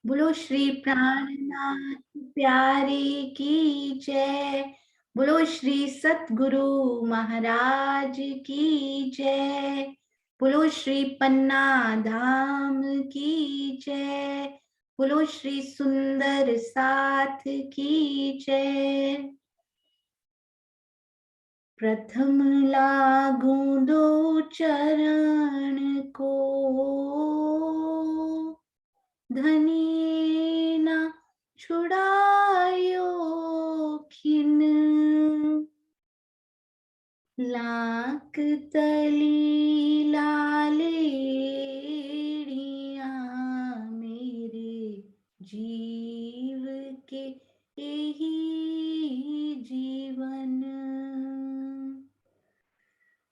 बोलो श्री प्राणनाथ प्यारे की जय। बोलो श्री सतगुरु महाराज की जय। बोलो श्री पन्ना धाम की जय। बोलो श्री सुंदर साथ की जय। प्रथम लागू दो चरण को, धनी ना छुड़ायो खिन। लाख तली लालेड़िया मेरे जीव के यही जीवन।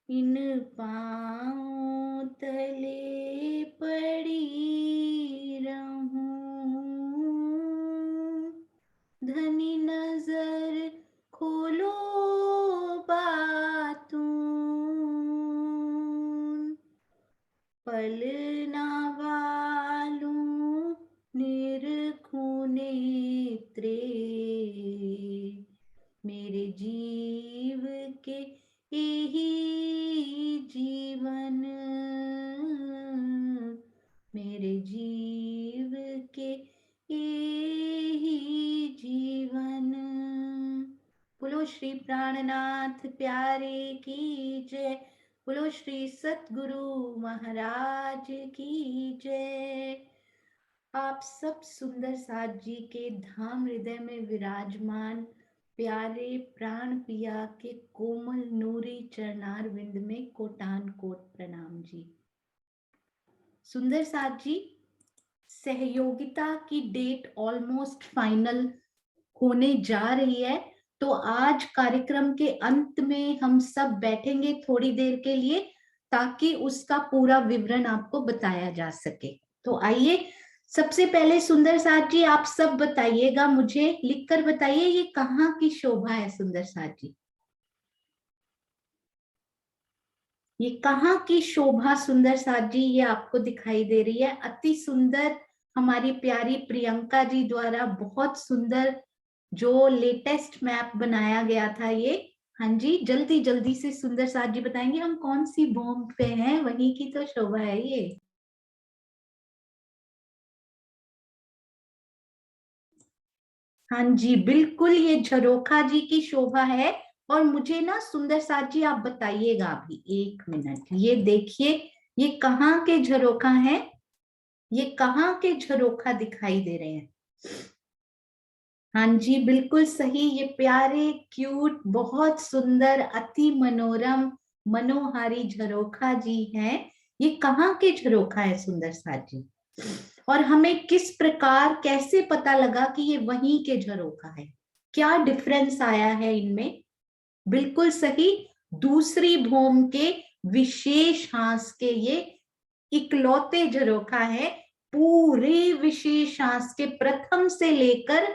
इन पाँव तले पड़ी रहूं, धनी नजर खोलो बातूं। पल ना वालूं निरखूं नेत्रे, मेरे जीव के यही जीवन। मेरे जीव के यही जीवन। बोलो श्री प्राणनाथ प्यारे की जय। बोलो श्री सतगुरु महाराज की जय। आप सब सुंदर साथ जी के धाम हृदय में विराजमान प्यारे प्राण पिया के कोमल नूरी चरणार विंद में कोटान कोट प्रणाम जी। सुंदर साथ जी, सहयोगिता की डेट ऑलमोस्ट फाइनल होने जा रही है, तो आज कार्यक्रम के अंत में हम सब बैठेंगे थोड़ी देर के लिए, ताकि उसका पूरा विवरण आपको बताया जा सके। तो आइए, सबसे पहले सुंदर साथ जी आप सब बताइएगा, मुझे लिखकर बताइए ये कहाँ की शोभा है। सुंदर साथ जी, ये कहाँ की शोभा सुंदर साथ जी ये आपको दिखाई दे रही है? अति सुंदर हमारी प्यारी प्रियंका जी द्वारा बहुत सुंदर जो लेटेस्ट मैप बनाया गया था ये। हाँ जी, जल्दी जल्दी से सुंदर साथ जी बताएंगे हम कौन सी भूमि पे हैं, वहीं की तो शोभा है ये। हाँ जी, बिल्कुल ये झरोखा जी की शोभा है। और मुझे ना सुंदर साथ जी आप बताइएगा अभी 1 मिनट, ये देखिए ये कहाँ के झरोखा है, ये कहाँ के झरोखा दिखाई दे रहे हैं? हाँ जी, बिल्कुल सही, ये प्यारे क्यूट बहुत सुंदर अति मनोरम मनोहारी झरोखा जी हैं। ये कहाँ के झरोखा है सुंदर साथ जी? और हमें किस प्रकार कैसे पता लगा कि ये वहीं के झरोखा है? क्या डिफरेंस आया है इनमें? बिल्कुल सही, दूसरी भूमि के विशेष हांस के ये इकलौते झरोखा है। पूरे विशेष हांस के प्रथम से लेकर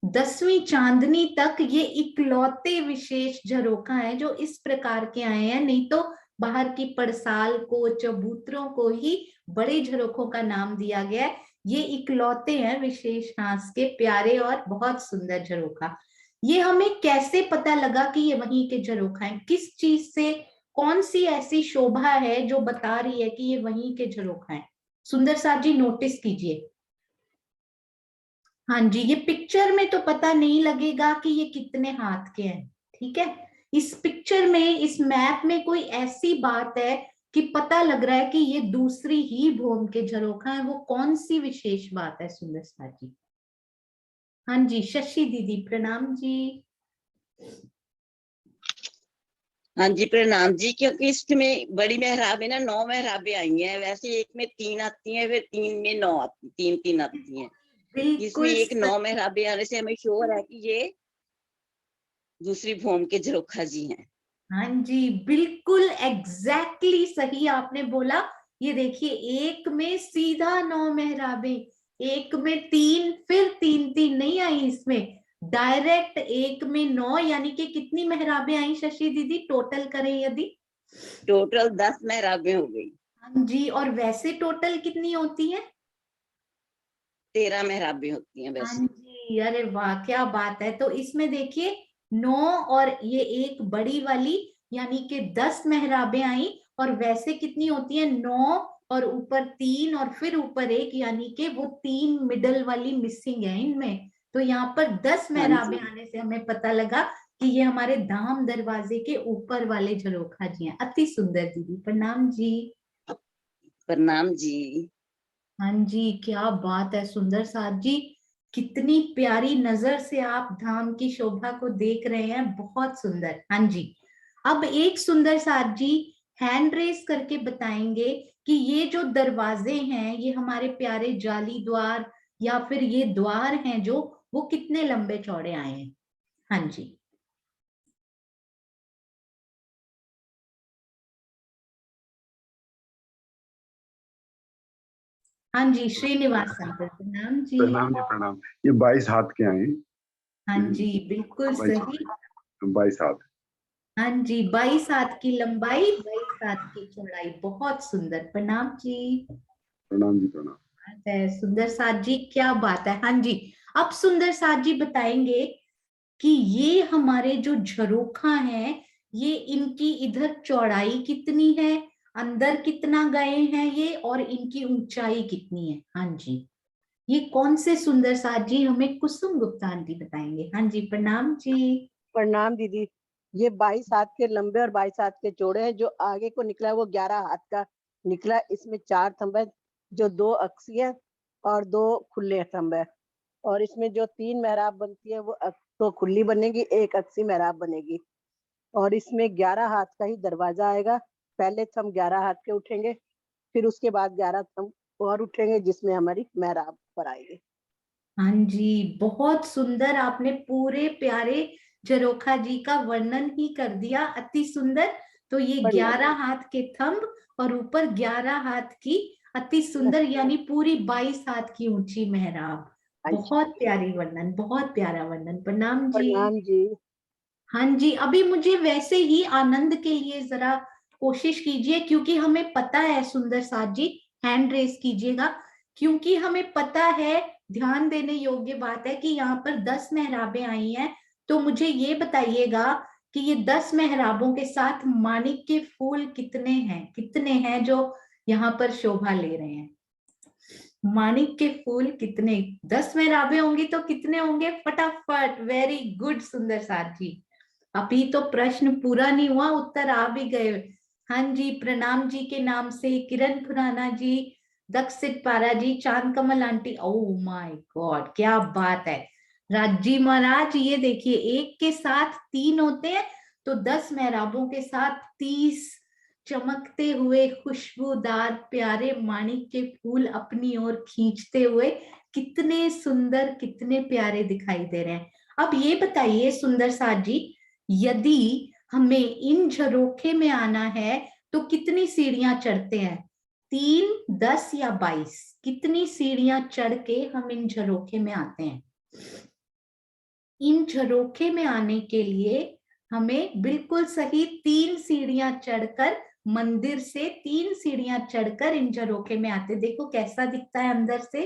10वीं चांदनी तक ये इकलौते विशेष झरोखा है जो इस प्रकार के आए हैं। नहीं तो बाहर की पड़साल को, चबूतरों को ही बड़े झरोखों का नाम दिया गया है। ये इकलौते हैं विशेष हांस के प्यारे और बहुत सुंदर झरोखा। ये हमें कैसे पता लगा कि ये वहीं के झरोखा हैं? किस चीज से, कौन सी ऐसी शोभा है जो बता रही है कि ये वहीं के झरोखा हैं? सुंदर साथ जी नोटिस कीजिए। हाँ जी, ये पिक्चर में तो पता नहीं लगेगा कि ये कितने हाथ के हैं, ठीक है। इस पिक्चर में, इस मैप में कोई ऐसी बात है कि पता लग रहा है कि ये दूसरी ही भूमि के झरोखा है, वो कौन सी विशेष बात है सुंदर साथ जी? हाँ जी, शशि दीदी प्रणाम जी। हाँ जी प्रणाम जी। क्योंकि इसमें बड़ी मेहराबें ना 9 मेहराबें आई हैं, वैसे एक में 3 आती हैं, फिर 3 में 9 आती, 3 आती हैं। इसमें बिल्कुल एक 9 मेहराबें आने से हमें श्योर है कि ये दूसरी भूमि के झरोखा जी हैं। हाँ जी, बिल्कुल एग्जैक्टली सही आपने बोला। ये देखिए, एक में सीधा 9 मेहराबें, एक में 3, फिर 3 नहीं आई इसमें, डायरेक्ट एक में 9, यानी कि कितनी मेहराबें आई शशि दीदी टोटल करें यदि? टोटल 10 मेहराबें हो गई। हाँ जी, और वैसे टोटल कितनी होती है? 13 मेहराबें होती हैं हाँ वैसे। जी, अरे वाह क्या बात है। तो इसमें देखिए 9 और ये एक बड़ी वाली, यानी कि 10 मेहराबें आई। और वैसे कितनी होती है? 9 और ऊपर 3 और फिर ऊपर एक, यानी कि वो 3 मिडल वाली मिसिंग है इनमें। तो यहाँ पर 10 हाँ मेहराबें जी। आने से हमें पता लगा कि ये हमारे धाम दरवाजे के ऊपर वाले झरोखा जी हैं। अति सुंदर दीदी, प्रणाम जी। प्रणाम जी। हाँ जी, क्या बात है सुंदर साथ जी। कितनी प्यारी नजर से आप धाम की शोभा को देख रहे हैं, बहुत सुंदर। हाँ जी, अब एक सुंदर साथ जी हैंड रेस करके बताएंगे कि ये जो दरवाजे हैं, ये हमारे प्यारे जाली द्वार या फिर ये द्वार हैं जो, वो कितने लंबे चौड़े आए हैं। हाँ जी। हाँ जी, श्रीनिवास अंकल, प्रणाम जी। प्रणाम जी प्रणाम। ये 22 हाथ के आए। हाँ जी, बिल्कुल 22 सही। 22 हाथ। हाँ जी, 22 हाथ की लंबाई, 22 हाथ की चौड़ाई, बहुत सुंदर। प्रणाम जी। प्रणाम जी प्रणाम। है सुंदर साथ जी, क्या बात है। हाँ जी, अब सुंदर साथ जी बताएंगे कि ये हमारे जो झरोखा है, ये इनकी इधर चौड़ाई कितनी है, अंदर कितना गए हैं ये, और इनकी ऊंचाई कितनी है। हाँ जी, ये कौन से सुंदर साथ जी हमें कुसुम गुप्ता आंटी बताएंगे। हाँ जी, प्रणाम जी। प्रणाम दीदी। ये 22 हाथ के लंबे और 22 हाथ के चौड़े हैं। जो आगे को निकला है वो 11 हाथ का निकला है। इसमें 4 थंब है, जो 2 अक्षीय है और 2 खुले थंब है। और इसमें जो 3 मेहराब बनती है वो तो खुली बनेगी, 1 अक्षी मेहराब बनेगी। और इसमें 11 हाथ का ही दरवाजा आएगा। पहले थंब 11 हाथ के उठेंगे, फिर उसके बाद 11 थंब और उठेंगे, जिसमें हमारी मेहराब पर आएगी। हाँ जी, बहुत सुंदर। आपने पूरे प्यारे झरोखा जी का वर्णन ही कर दिया, अति सुंदर। तो ये प्रणाम। 11 हाथ के थंब और ऊपर 11 हाथ की अति सुंदर, यानी पूरी 22 हाथ की ऊंची मेहराब। बहुत प्यारी वर्णन, बहुत प्यारा वर्णन। प्रणाम जी। प्रणाम जी। हाँ जी, अभी मुझे वैसे ही आनंद के लिए जरा कोशिश कीजिए, क्योंकि हमें पता है सुंदर साथ जी, हैंड रेस कीजिएगा, क्योंकि हमें पता है, ध्यान देने योग्य बात है कि यहाँ पर 10 मेहराबें आई हैं। तो मुझे ये बताइएगा कि ये 10 मेहराबों के साथ माणिक के फूल कितने हैं जो यहाँ पर शोभा ले रहे हैं। माणिक के फूल कितने, 10 मेहराबें होंगी तो कितने होंगे? फटाफट, वेरी गुड सुंदर साथ जी। अभी तो प्रश्न पूरा नहीं हुआ, उत्तर आ भी गए। हाँ जी, प्रणाम जी के नाम से किरण खुराना जी, दक्षित पारा जी, चांद कमल आंटी, ओ माय गॉड क्या बात है। राजी महाराज, ये देखिए, एक के साथ 3 होते हैं, तो 10 मेहराबों के साथ 30 चमकते हुए खुशबूदार प्यारे माणिक के फूल अपनी ओर खींचते हुए कितने सुंदर, कितने प्यारे दिखाई दे रहे हैं। अब ये बताइए सुंदर साथ जी, यदि हमें इन झरोखे में आना है तो कितनी सीढ़ियां चढ़ते हैं? 3, 10 या 22? कितनी सीढ़ियां चढ़ के हम इन झरोखे में आते हैं? इन झरोखे में आने के लिए हमें बिल्कुल सही 3 सीढ़ियां चढ़कर, मंदिर से 3 सीढ़ियां चढ़कर इन झरोखे में आते। देखो कैसा दिखता है अंदर से।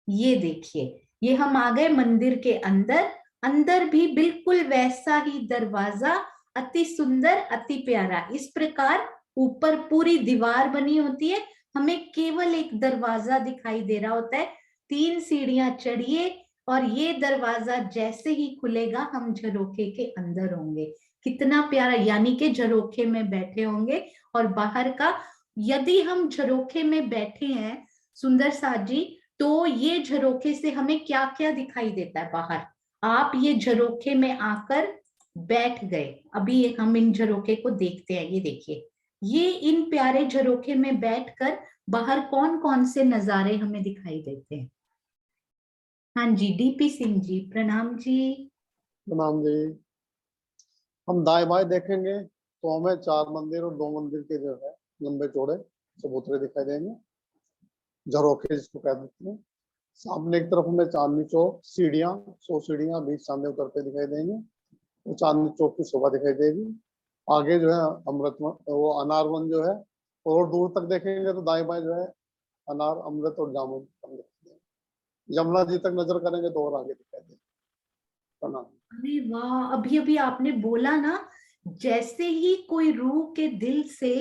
ये देखिए, ये हम आ गए मंदिर के अंदर। अंदर भी बिल्कुल वैसा ही दरवाजा, अति सुंदर, अति प्यारा। इस प्रकार ऊपर पूरी दीवार बनी होती है, हमें केवल एक दरवाजा दिखाई दे रहा होता है। 3 सीढ़ियां चढ़िए और ये दरवाजा जैसे ही खुलेगा हम झरोखे के अंदर होंगे। कितना प्यारा, यानी कि झरोखे में बैठे होंगे। और बाहर का, यदि हम झरोखे में बैठे हैं सुंदर साथ जी, तो ये झरोखे से हमें क्या क्या दिखाई देता है बाहर? आप ये झरोखे में आकर बैठ गए, अभी हम इन झरोखे को देखते हैं। ये देखिए, ये इन प्यारे झरोखे में बैठकर बाहर कौन कौन से नजारे हमें दिखाई देते हैं। हाँ जी, डीपी सिंह जी, प्रणाम जी। प्रणाम जी। हम दाएं बाएं देखेंगे तो हमें 4 मंदिर और 2 मंदिर के जो है लंबे चौड़े चबूतरे दिखाई देंगे, झरोखे जिसको कह देते हैं। सामने की तरफ हमें चांदनी चौक, सीढ़ियाँ, 100 सीढ़ियाँ बीच सामने उतरते दिखाई देंगे। वो चांदनी चौक की शोभा दिखाई देगी। आगे जो है अमृत वो अनार वन जो है, और दूर तक देखेंगे तो दाएं बाएं जो है अनार, अमृत और जामुन दिखाई देंगे। यमुना जी तक नजर करेंगे तो और आगे दिखाई देंगे। प्रणाम। अरे वाह, अभी अभी आपने बोला ना, जैसे ही कोई रूह के दिल से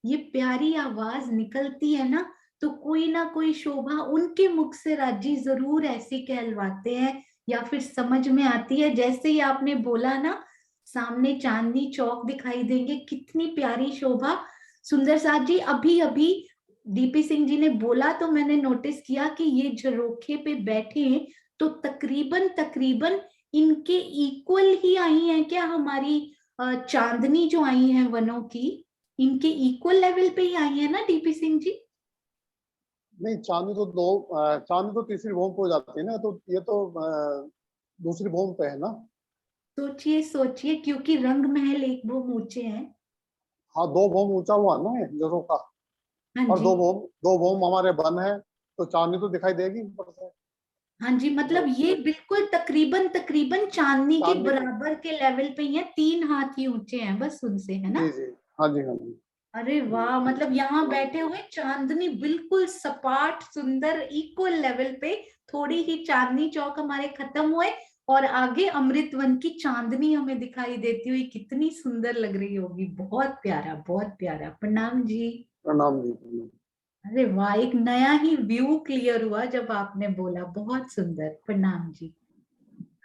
ये प्यारी आवाज निकलती है ना कोई शोभा उनके मुख से राजी जरूर ऐसी कहलवाते हैं या फिर समझ में आती है। जैसे ही आपने बोला ना, सामने चांदनी चौक दिखाई देंगे, कितनी प्यारी शोभा। सुंदर साथ जी, अभी अभी डीपी सिंह जी ने बोला तो मैंने नोटिस किया कि ये झरोखे पे बैठे हैं, तो तकरीबन तकरीबन इनके इक्वल ही आई हैं क्या हमारी चांदनी जो आई है वनों की, इनके इक्वल लेवल पे ही आई है ना डीपी सिंह जी? नहीं, चांदनी तो तीसरी भूमि पे हो जाती है ना, तो ये तो दूसरी भूमि पे है ना। सोचिए सोचिए, क्योंकि रंग महल एक भूमि ऊंचे हैं। हाँ, 2 भूमि ऊंचा हुआ ना ये झरोखा। हाँ और जी, 2 भूमि हमारे वन है, तो चांदनी तो दिखाई देगी ऊपर से। हाँ जी, मतलब ये बिल्कुल तकरीबन तकरीबन चांदनी के चांदनी बराबर के लेवल पे ही है, 3 हाथ ही ऊंचे हैं बस उनसे, है ना? जी जी, हाँ जी हाँ जी। अरे वाह, मतलब यहाँ बैठे हुए चांदनी बिल्कुल सपाट सुंदर इक्वल लेवल पे। थोड़ी ही चांदनी चौक हमारे खत्म हुए और आगे अमृतवन की चांदनी हमें दिखाई देती हुई कितनी सुंदर लग रही होगी। बहुत प्यारा, बहुत प्यारा। प्रणाम जी। प्रणाम जी, प्रणाम। अरे वाह, एक नया ही व्यू क्लियर हुआ जब आपने बोला। बहुत सुंदर, प्रणाम जी।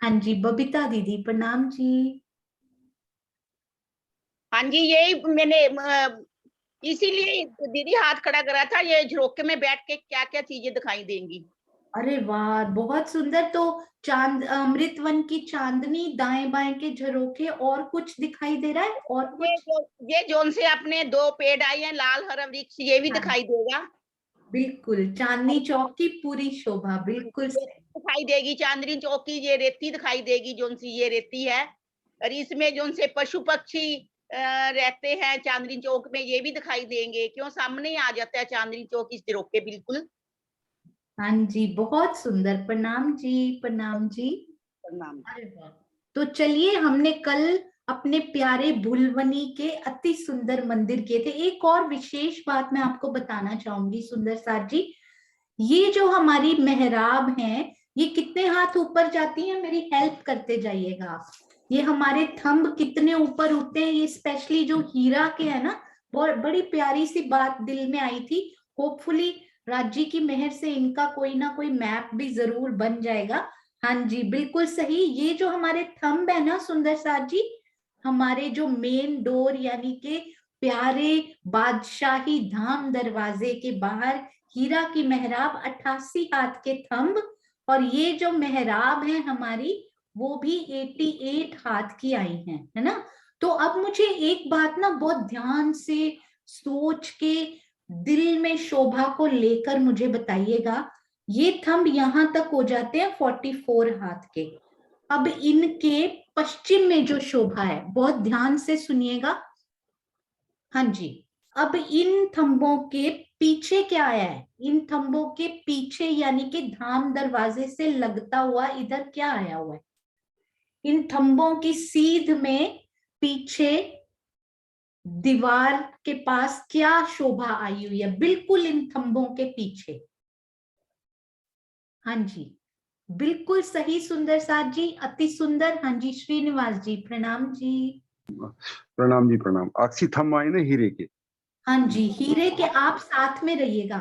हाँ जी, बबीता दीदी, प्रणाम जी। हाँ जी, यही मैंने इसीलिए दीदी हाथ खड़ा करा था, ये झरोखे में बैठ के क्या क्या चीजें दिखाई देंगी। अरे वाह, बहुत सुंदर। तो अमृतवन की चांदनी, दाएं बाएं के झरोखे, और कुछ दिखाई दे रहा है और कुछ? ये जोन से अपने 2 पेड़ आए हैं, लाल हरा वृक्ष, ये भी हाँ, दिखाई देगा। बिल्कुल चांदनी चौक की पूरी शोभा, बिल्कुल ये सही। दिखाई देगी चांदनी चौक की, ये रेती दिखाई देगी जोन सी ये रेती है। और इसमें जोन से पशु पक्षी रहते हैं चांदनी चौक में, ये भी दिखाई देंगे। क्यों, सामने ही आ जाता है चांदनी चौक इस झरोखे बिल्कुल। हाँ जी, बहुत सुंदर। प्रणाम जी, प्रणाम जी। प्रणाम। अरे वाह। तो चलिए, हमने कल अपने प्यारे भुलवनी के अति सुंदर मंदिर किए थे। एक और विशेष बात मैं आपको बताना चाहूंगी सुंदर साथ जी, ये जो हमारी मेहराब हैं, ये कितने हाथ ऊपर जाती हैं? मेरी हेल्प करते जाइएगा आप। ये हमारे थंब कितने ऊपर उठते हैं? ये स्पेशली जो हीरा के है ना, बहुत बड़ी प्यारी सी बात दिल में आई थी। होपफुली राज्य की मेहर से इनका कोई ना कोई मैप भी जरूर बन जाएगा। हाँ जी, बिल्कुल सही। ये जो हमारे थंब है ना सुंदर साथ जी, हमारे जो मेन डोर यानी के प्यारे बादशाही धाम दरवाजे के बाहर हीरा की मेहराब, 88 हाथ के थंब, और ये जो मेहराब है हमारी, वो भी 88 हाथ की आई है ना? तो अब मुझे एक बात ना बहुत ध्यान से सोच के दिल में शोभा को लेकर मुझे बताइएगा। ये थंब यहां तक हो जाते हैं 44 हाथ के। अब इनके पश्चिम में जो शोभा है, बहुत ध्यान से सुनिएगा। हाँ जी, अब इन थंबों के पीछे क्या आया है? इन थंबों के पीछे यानी कि धाम दरवाजे से लगता हुआ इधर क्या आया हुआ है? इन थंबों की सीध में पीछे दीवार के पास क्या शोभा आई हुई है? बिल्कुल इन थंबों के पीछे। हाँ जी, बिल्कुल सही सुंदर साथ जी, अति सुंदर। हाँ जी, श्रीनिवास जी, प्रणाम जी। प्रणाम जी, प्रणाम। अक्षी थम आए ना हीरे के। हाँ जी, हीरे के, आप साथ में रहिएगा।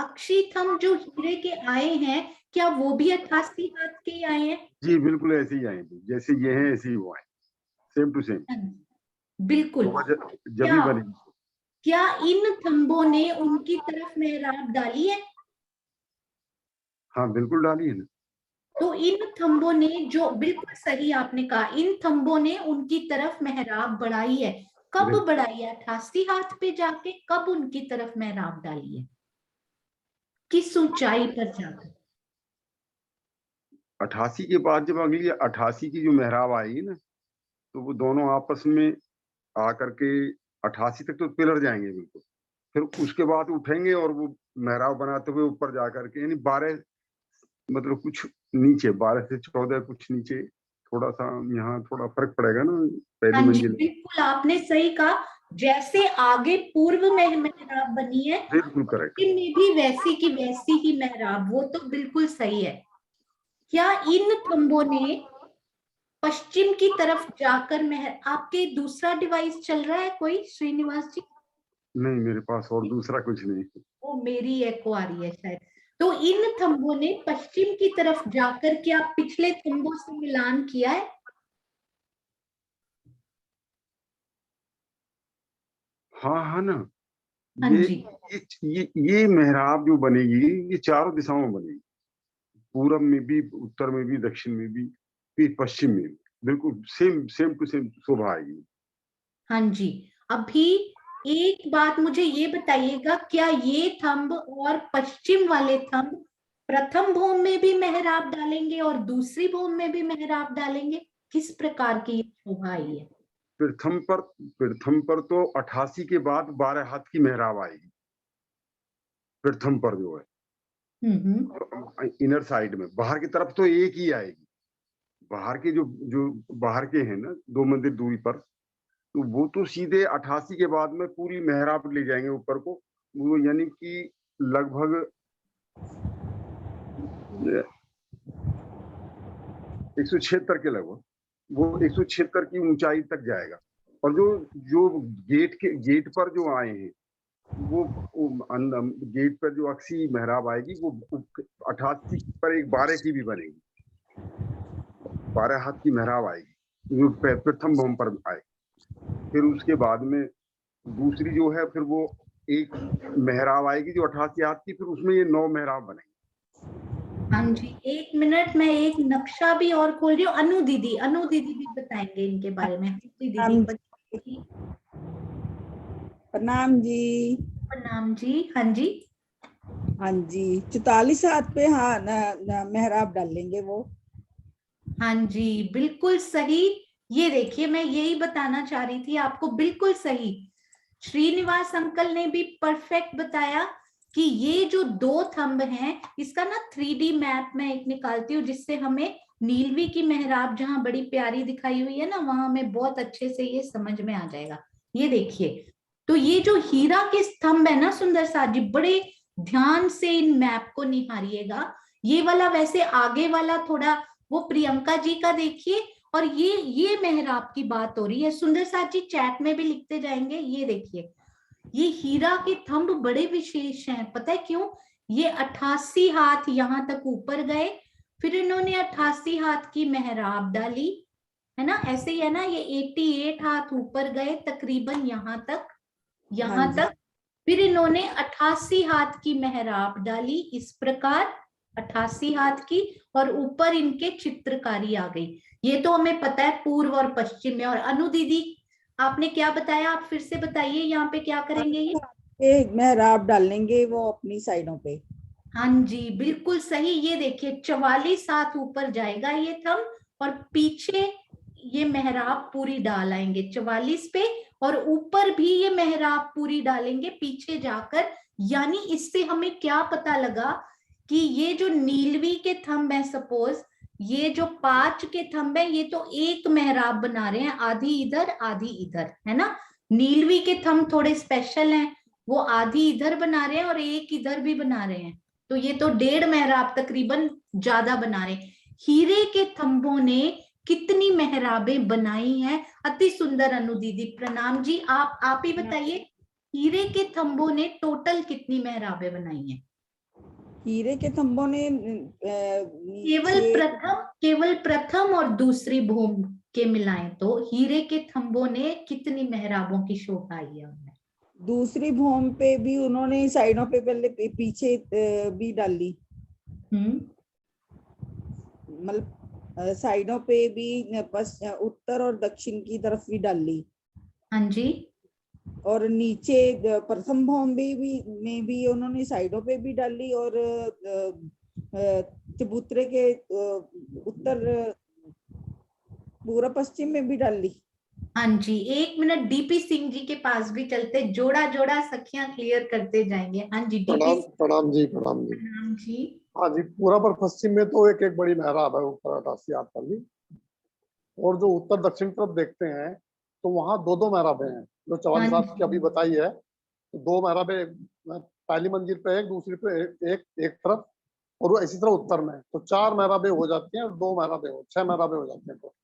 अक्षी थम जो हीरे के आए हैं, क्या वो भी 88 हाथ के ही आए हैं? जी बिल्कुल ऐसे ही आएंगे, जैसे ये हैं ऐसे ही वो आए, सेम टू सेम। हाँ जी, बिल्कुल। जब भी बनेगी। क्या इन थंबों ने उनकी तरफ मेहराब डाली है? हाँ बिल्कुल डाली है ना। तो इन थंबों ने, जो बिल्कुल सही आपने कहा, इन थंबों ने उनकी तरफ मेहराब बढ़ाई है। कब बढ़ाई है? 88 हाथ पे जाके कब उनकी तरफ मेहराब डाली है? किस ऊंचाई पर जाकर? 88 के बाद जब अगली 88 की जो मेहराब आएगी ना, तो वो दोनों आपस में आकर के 88 तक तो पिलर जाएंगे बिल्कुल। फिर उसके बाद उठेंगे और वो मेहराब बनाते हुए ऊपर जाकर के, यानी 12, मतलब कुछ नीचे 12 से 14 कुछ नीचे, थोड़ा सा यहाँ थोड़ा फर्क पड़ेगा ना पहली हाँ जी, मंजिल। बिल्कुल आपने सही कहा। जैसे आगे पूर्व में मेहराब बनी है, बिल्कुल करेक्ट। में भी वैसी की वैसी ही मेहराब, वो तो बिल्कुल सही है। क्या इन थंबों ने पश्चिम की तरफ जाकर आपके दूसरा डिवाइस चल रहा है कोई श्रीनिवास जी? नहीं, मेरे पास और दूसरा कुछ नहीं। वो मेरी एको आ रही है शायद। तो इन थंबों ने पश्चिम की तरफ जाकर क्या पिछले थंबों से मिलान किया है? हाँ हाँ ना। हाँ ये जी, ये मेहराब जो बनेगी, ये चारों दिशाओं में बनेगी, पूरब में भी, उत्तर में भी, दक्षिण में भी, फिर पश्चिम में भी। बिल्कुल सेम सेम टू सेम शोभा आएगी। हाँ जी। अभी एक बात मुझे ये बताइएगा, क्या ये थंब और पश्चिम वाले थंब प्रथम भौम में भी मेहराब डालेंगे और दूसरी भौम में भी मेहराब डालेंगे? किस प्रकार की ये शोभा आई है? प्रथम पर तो 88 के बाद 12 हाथ की मेहराब आएगी। प्रथम पर जो है इनर साइड में, बाहर की तरफ तो एक ही आएगी। बाहर के जो जो बाहर के हैं ना 2 मंदिर दूरी पर, तो वो तो सीधे 88 के बाद में पूरी मेहराब ले जाएंगे ऊपर को। वो यानी कि लगभग 176 के लगभग, वो 176 की ऊंचाई तक जाएगा। और जो जो गेट पर जो आए हैं, वो गेट पर जो अक्सी मेहराब आएगी, वो 88 पर एक 12 की भी बनेगी, 12 हाथ की मेहराब आएगी, जो प्रथम भवन पर आएगी। फिर उसके बाद में दूसरी जो है, फिर वो एक मेहराब आएगी जो 88 हाथ की, फिर उसमें ये 9 मेहराब बनेंगे। हाँ जी, 1 मिनट, मैं एक नक्शा भी और खोल रही हूँ। अनु दीदी भी बताएंगे इनके बारे में। दीदी प्रणाम जी। प्रणाम जी। हाँ जी, हाँ जी, 44 हाथ पे हाँ मेहराब डालेंगे वो। हाँ जी, बिल्कुल सही। ये देखिए, मैं यही बताना चाह रही थी आपको, बिल्कुल सही। श्रीनिवास अंकल ने भी परफेक्ट बताया कि ये जो 2 थंब हैं, इसका ना 3D मैप मैं एक निकालती हूँ, जिससे हमें नीलवी की मेहराब जहां बड़ी प्यारी दिखाई हुई है ना, वहां हमें बहुत अच्छे से ये समझ में आ जाएगा। ये देखिए, तो ये जो हीरा के स्तंभ है ना सुंदर साथ जी, बड़े ध्यान से इन मैप को निहारिएगा। ये वाला, वैसे आगे वाला थोड़ा वो प्रियंका जी का देखिए, और ये मेहराब की बात हो रही है। सुंदर साथ जी चैट में भी लिखते जाएंगे। ये देखिए, ये हीरा के थंब बड़े विशेष हैं, पता है क्यों? ये 88 हाथ यहां तक ऊपर गए, फिर इन्होंने 88 हाथ की मेहराब डाली, है ना? ऐसे ही है ना, ये 88 हाथ ऊपर गए तकरीबन यहां हाँ जी। तक। फिर इन्होंने 88 हाथ की मेहराब डाली, इस प्रकार 88 हाथ की, और ऊपर इनके चित्रकारी आ गई। ये तो हमें पता है पूर्व और पश्चिम में। और अनु दीदी, आपने क्या बताया? आप फिर से बताइए, यहाँ पे क्या करेंगे ये? मेहराब डालेंगे वो अपनी साइडों पे। हाँ जी, बिल्कुल सही। ये देखिए, 44 हाथ ऊपर जाएगा ये थंब, और पीछे ये मेहराब पूरी डाल आएंगे 44 पे, और ऊपर भी ये मेहराब पूरी डालेंगे पीछे जाकर। यानी इससे हमें क्या पता लगा कि ये जो नीलवी के थंब है, सपोज ये जो 5 के थंब है, ये तो एक मेहराब बना रहे हैं, आधी इधर आधी इधर, है ना? नीलवी के थंब थोड़े स्पेशल हैं, वो आधी इधर बना रहे हैं और एक इधर भी बना रहे हैं। तो ये तो 1.5 मेहराब तकरीबन ज्यादा बना रहे। हीरे के थंबों ने कितनी मेहराबें बनाई हैं? अति सुंदर। अनु दीदी प्रणाम जी। आप ही बताइए, हीरे के थंबों ने टोटल कितनी मेहराबें बनाई हैं? हीरे के थंबों ने केवल प्रथम और दूसरी भूम के मिलाएं तो हीरे के थंबों ने कितनी मेहराबों की शोभा आई है उनमें? दूसरी भूम पे भी उन्होंने साइडों पे पहले पीछे भी डाली, मतलब साइडों पे भी उत्तर और दक्षिण की तरफ भी डाली। हाँ जी। और नीचे प्रथम भौम में भी उन्होंने साइडों पे भी डाली, और चबूतरे के उत्तर पूर्व पश्चिम में भी डाली। हाँ जी, 1 मिनट, डीपी सिंह जी के पास भी चलते, जोड़ा जोड़ा सखियां क्लियर करते जाएंगे। हाँ जी, प्रणाम प्रणाम जी। प्रणाम जी। प्रणाम जी। हाँ जी, पूरा पर पश्चिम में तो एक एक बड़ी मेहराब है ऊपर 88 हाथ पर भी। और जो उत्तर दक्षिण तरफ देखते हैं तो वहाँ 2-2 मेहराबें हैं, जो 44 हाथ की अभी बताई है। तो 2 मेहराबें, पहली मंजिल पे एक, दूसरी पे एक तरफ, और वो इसी तरह उत्तर में, तो 4 मेहराबें हो जाती हैं और 2 मेहराबें 6 मेहराबें हो जाती हैं। तो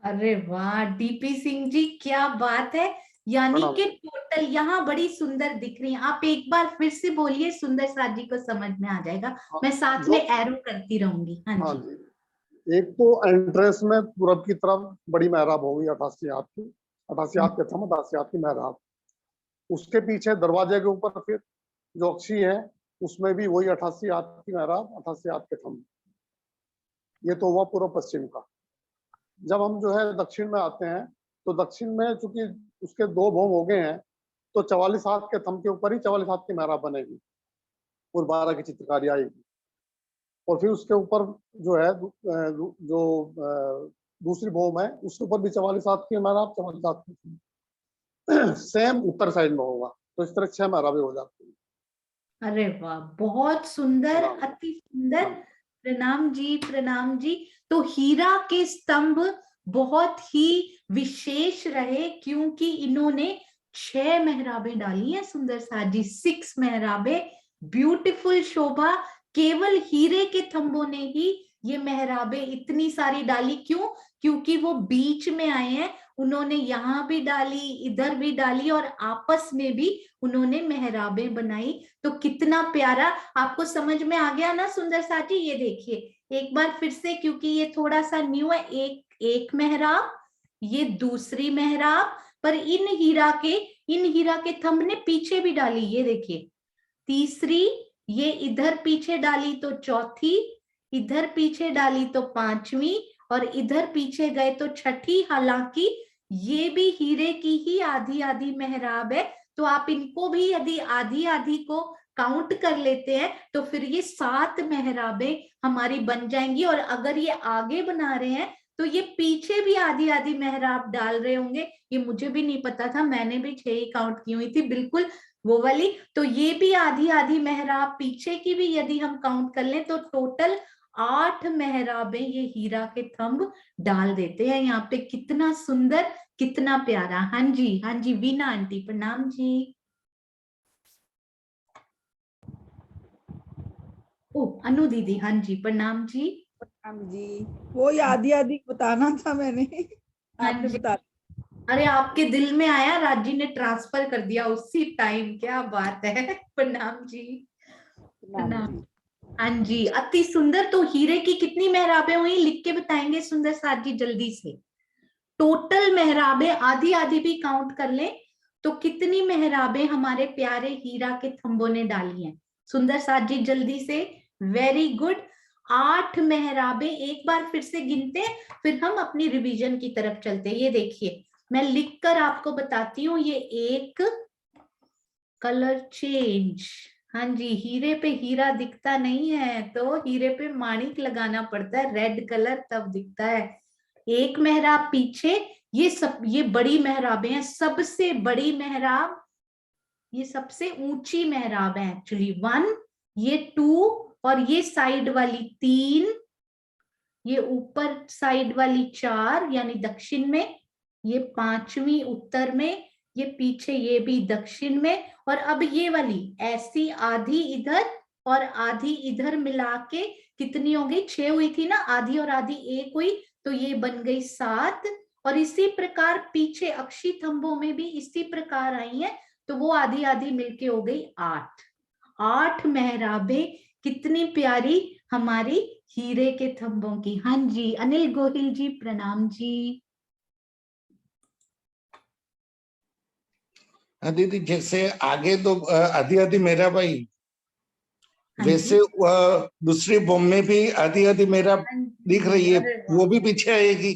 अरे वाह डीपी सिंह जी, क्या बात है। यानी प्रणाम। कि टोटल यहाँ बड़ी सुंदर दिख रही है। आप एक बार फिर से बोलिए, सुंदर साथ जी को समझ में आ जाएगा। हाँ, मैं साथ में एरो करती रहूंगी। हाँ हाँ जी। जी, एक तो एंट्रेंस में पूरब की तरफ बड़ी मेहराब होगी 88 हाथ की, 88 हाथ के थम, 88 हाथ की मेहराब। उसके पीछे दरवाजे के ऊपर फिर जो अक्षी है उसमें भी वही 88 हाथ की मेहराब, 88 हाथ के थम। ये तो हुआ पूर्व पश्चिम का। जब हम जो है दक्षिण में आते हैं, तो दक्षिण में चूंकि उसके 2 भौम हो गए हैं, तो 44 हाथ के थम के ऊपर ही 44 हाथ की मेहराब बनेगी और 12 की चित्रकारी आएगी। और फिर उसके ऊपर जो है जो दूसरी भौम है उसके ऊपर भी 44 हाथ की मेहराब, 44 हाथ की सेम उत्तर साइड में होगा। तो इस तरह 6 मेहराबें हो जाती है। अरे वाह, बहुत सुंदर, प्रणाम। अति सुंदर। प्रणाम। प्रणाम जी, प्रणाम जी। तो हीरा के स्तंभ बहुत ही विशेष रहे, क्योंकि इन्होंने 6 मेहराबें डाली हैं सुंदर साथ जी, 6 मेहराबें। ब्यूटीफुल शोभा। केवल हीरे के थंबों ने ही ये मेहराबें इतनी सारी डाली। क्यों? क्योंकि वो बीच में आए हैं। उन्होंने यहाँ भी डाली, इधर भी डाली, और आपस में भी उन्होंने मेहराबें बनाई। तो कितना प्यारा। आपको समझ में आ गया ना सुंदर साथी? ये देखिए एक बार फिर से, क्योंकि ये थोड़ा सा न्यू है। एक मेहराब, ये दूसरी मेहराब, पर इन हीरा के थंब ने पीछे भी डाली। ये देखिए तीसरी, ये इधर पीछे डाली तो चौथी, इधर पीछे डाली तो पांचवी, और इधर पीछे गए तो छठी। हालांकि ये भी हीरे की ही आधी आधी मेहराब है। तो आप इनको भी यदि आधी आधी को काउंट कर लेते हैं तो फिर ये 7 मेहराबें हमारी बन जाएंगी। और अगर ये आगे बना रहे हैं तो ये पीछे भी आधी आधी मेहराब डाल रहे होंगे। ये मुझे भी नहीं पता था, मैंने भी 6 ही काउंट की हुई थी, बिल्कुल वो वाली। तो ये भी आधी आधी मेहराब, पीछे की भी यदि हम काउंट कर लें तो टोटल 8 मेहराबें ये हीरा के थंब डाल देते हैं यहाँ पे। कितना सुंदर, कितना प्यारा। हाँ जी, हाँ जी, वीना आंटी प्रणाम जी। ओ अनु दीदी, हाँ जी प्रणाम जी। प्रणाम जी। वो आधी आधी बताना था मैंने, हाँ आपने जी, बता। अरे आपके दिल में आया, राजी ने ट्रांसफर कर दिया उसी टाइम। क्या बात है। प्रणाम जी। प्रणाम प्रणाम। जी। हाँ जी, अति सुंदर। तो हीरे की कितनी मेहराबें हुई, लिख के बताएंगे सुंदर साथ जी जल्दी से? टोटल मेहराबें आधी आधी भी काउंट कर लें तो कितनी मेहराबें हमारे प्यारे हीरा के थंबों ने डाली हैं? सुंदर साथ जी जल्दी से। Very good, 8 मेहराबें। एक बार फिर से गिनते, फिर हम अपनी रिवीजन की तरफ चलते। ये देखिए मैं लिखकर आपको बताती हूँ। ये एक कलर चेंज। हाँ जी, हीरे पे हीरा दिखता नहीं है तो हीरे पे माणिक लगाना पड़ता है, रेड कलर, तब दिखता है। एक मेहराब पीछे, ये बड़ी मेहराबें हैं। सबसे बड़ी मेहराब, ये सबसे ऊंची मेहराब है एक्चुअली, 1, ये 2, और ये साइड वाली 3, ये ऊपर साइड वाली 4 यानी दक्षिण में, ये 5वीं उत्तर में, ये पीछे ये भी दक्षिण में। और अब ये वाली ऐसी आधी इधर और आधी इधर मिला के कितनी हो गई? 6 हुई थी ना, आधी और आधी 1 हुई, तो ये बन गई 7। और इसी प्रकार पीछे अक्षी थंबों में भी इसी प्रकार आई है, तो वो आधी आधी मिलके हो गई 8। 8 मेहराबें, कितनी प्यारी हमारी हीरे के थंबों की। हाँ जी, अनिल गोहिल जी प्रणाम जी। दीदी जैसे आगे तो आधी आधी मेरा भाई, हाँ वैसे दूसरी बॉम्ब में भी आधी आधी मेरा दिख रही है, अरे वाह, वो भी पीछे आएगी।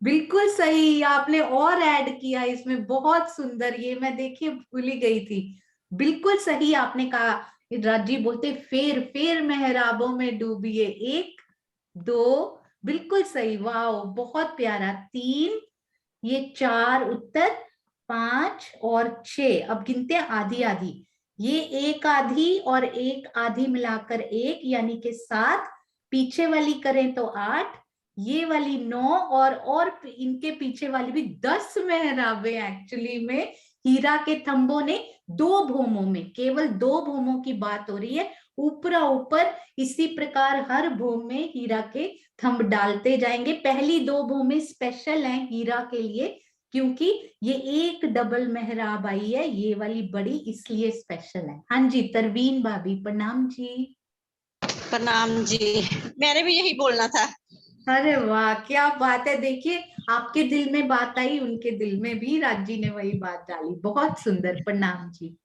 बिल्कुल सही, आपने और ऐड किया इसमें, बहुत सुंदर। ये मैं देखिए भूल ही गई थी। बिल्कुल सही आपने कहा। राजी बोलते फेर फेर मेहराबों में डूबिए, 1 2, बिल्कुल सही। वाह, बहुत प्यारा। 3, ये 4 उत्तर, 5 और 6। अब गिनते हैं आधी आधी। ये एक आधी और एक आधी मिलाकर 1 यानी कि 7, पीछे वाली करें तो 8, ये वाली 9, और इनके पीछे वाली भी 10 मेहराबें एक्चुअली में हीरा के थंबों ने 2 भौमों में, केवल 2 भौमों की बात हो रही है, ऊपरा ऊपर इसी प्रकार हर भोम में हीरा के थंब डालते जाएंगे। पहली 2 भोमें स्पेशल हैं हीरा के लिए, क्योंकि ये एक डबल मेहराब आई है, ये वाली बड़ी इसलिए स्पेशल है। हाँ जी तरवीन भाभी प्रणाम जी। प्रणाम जी, मैंने भी यही बोलना था। अरे वाह क्या बात है, देखिए आपके दिल में बात आई, उनके दिल में भी राजी ने वही बात डाली, बहुत सुंदर। प्रणाम जी।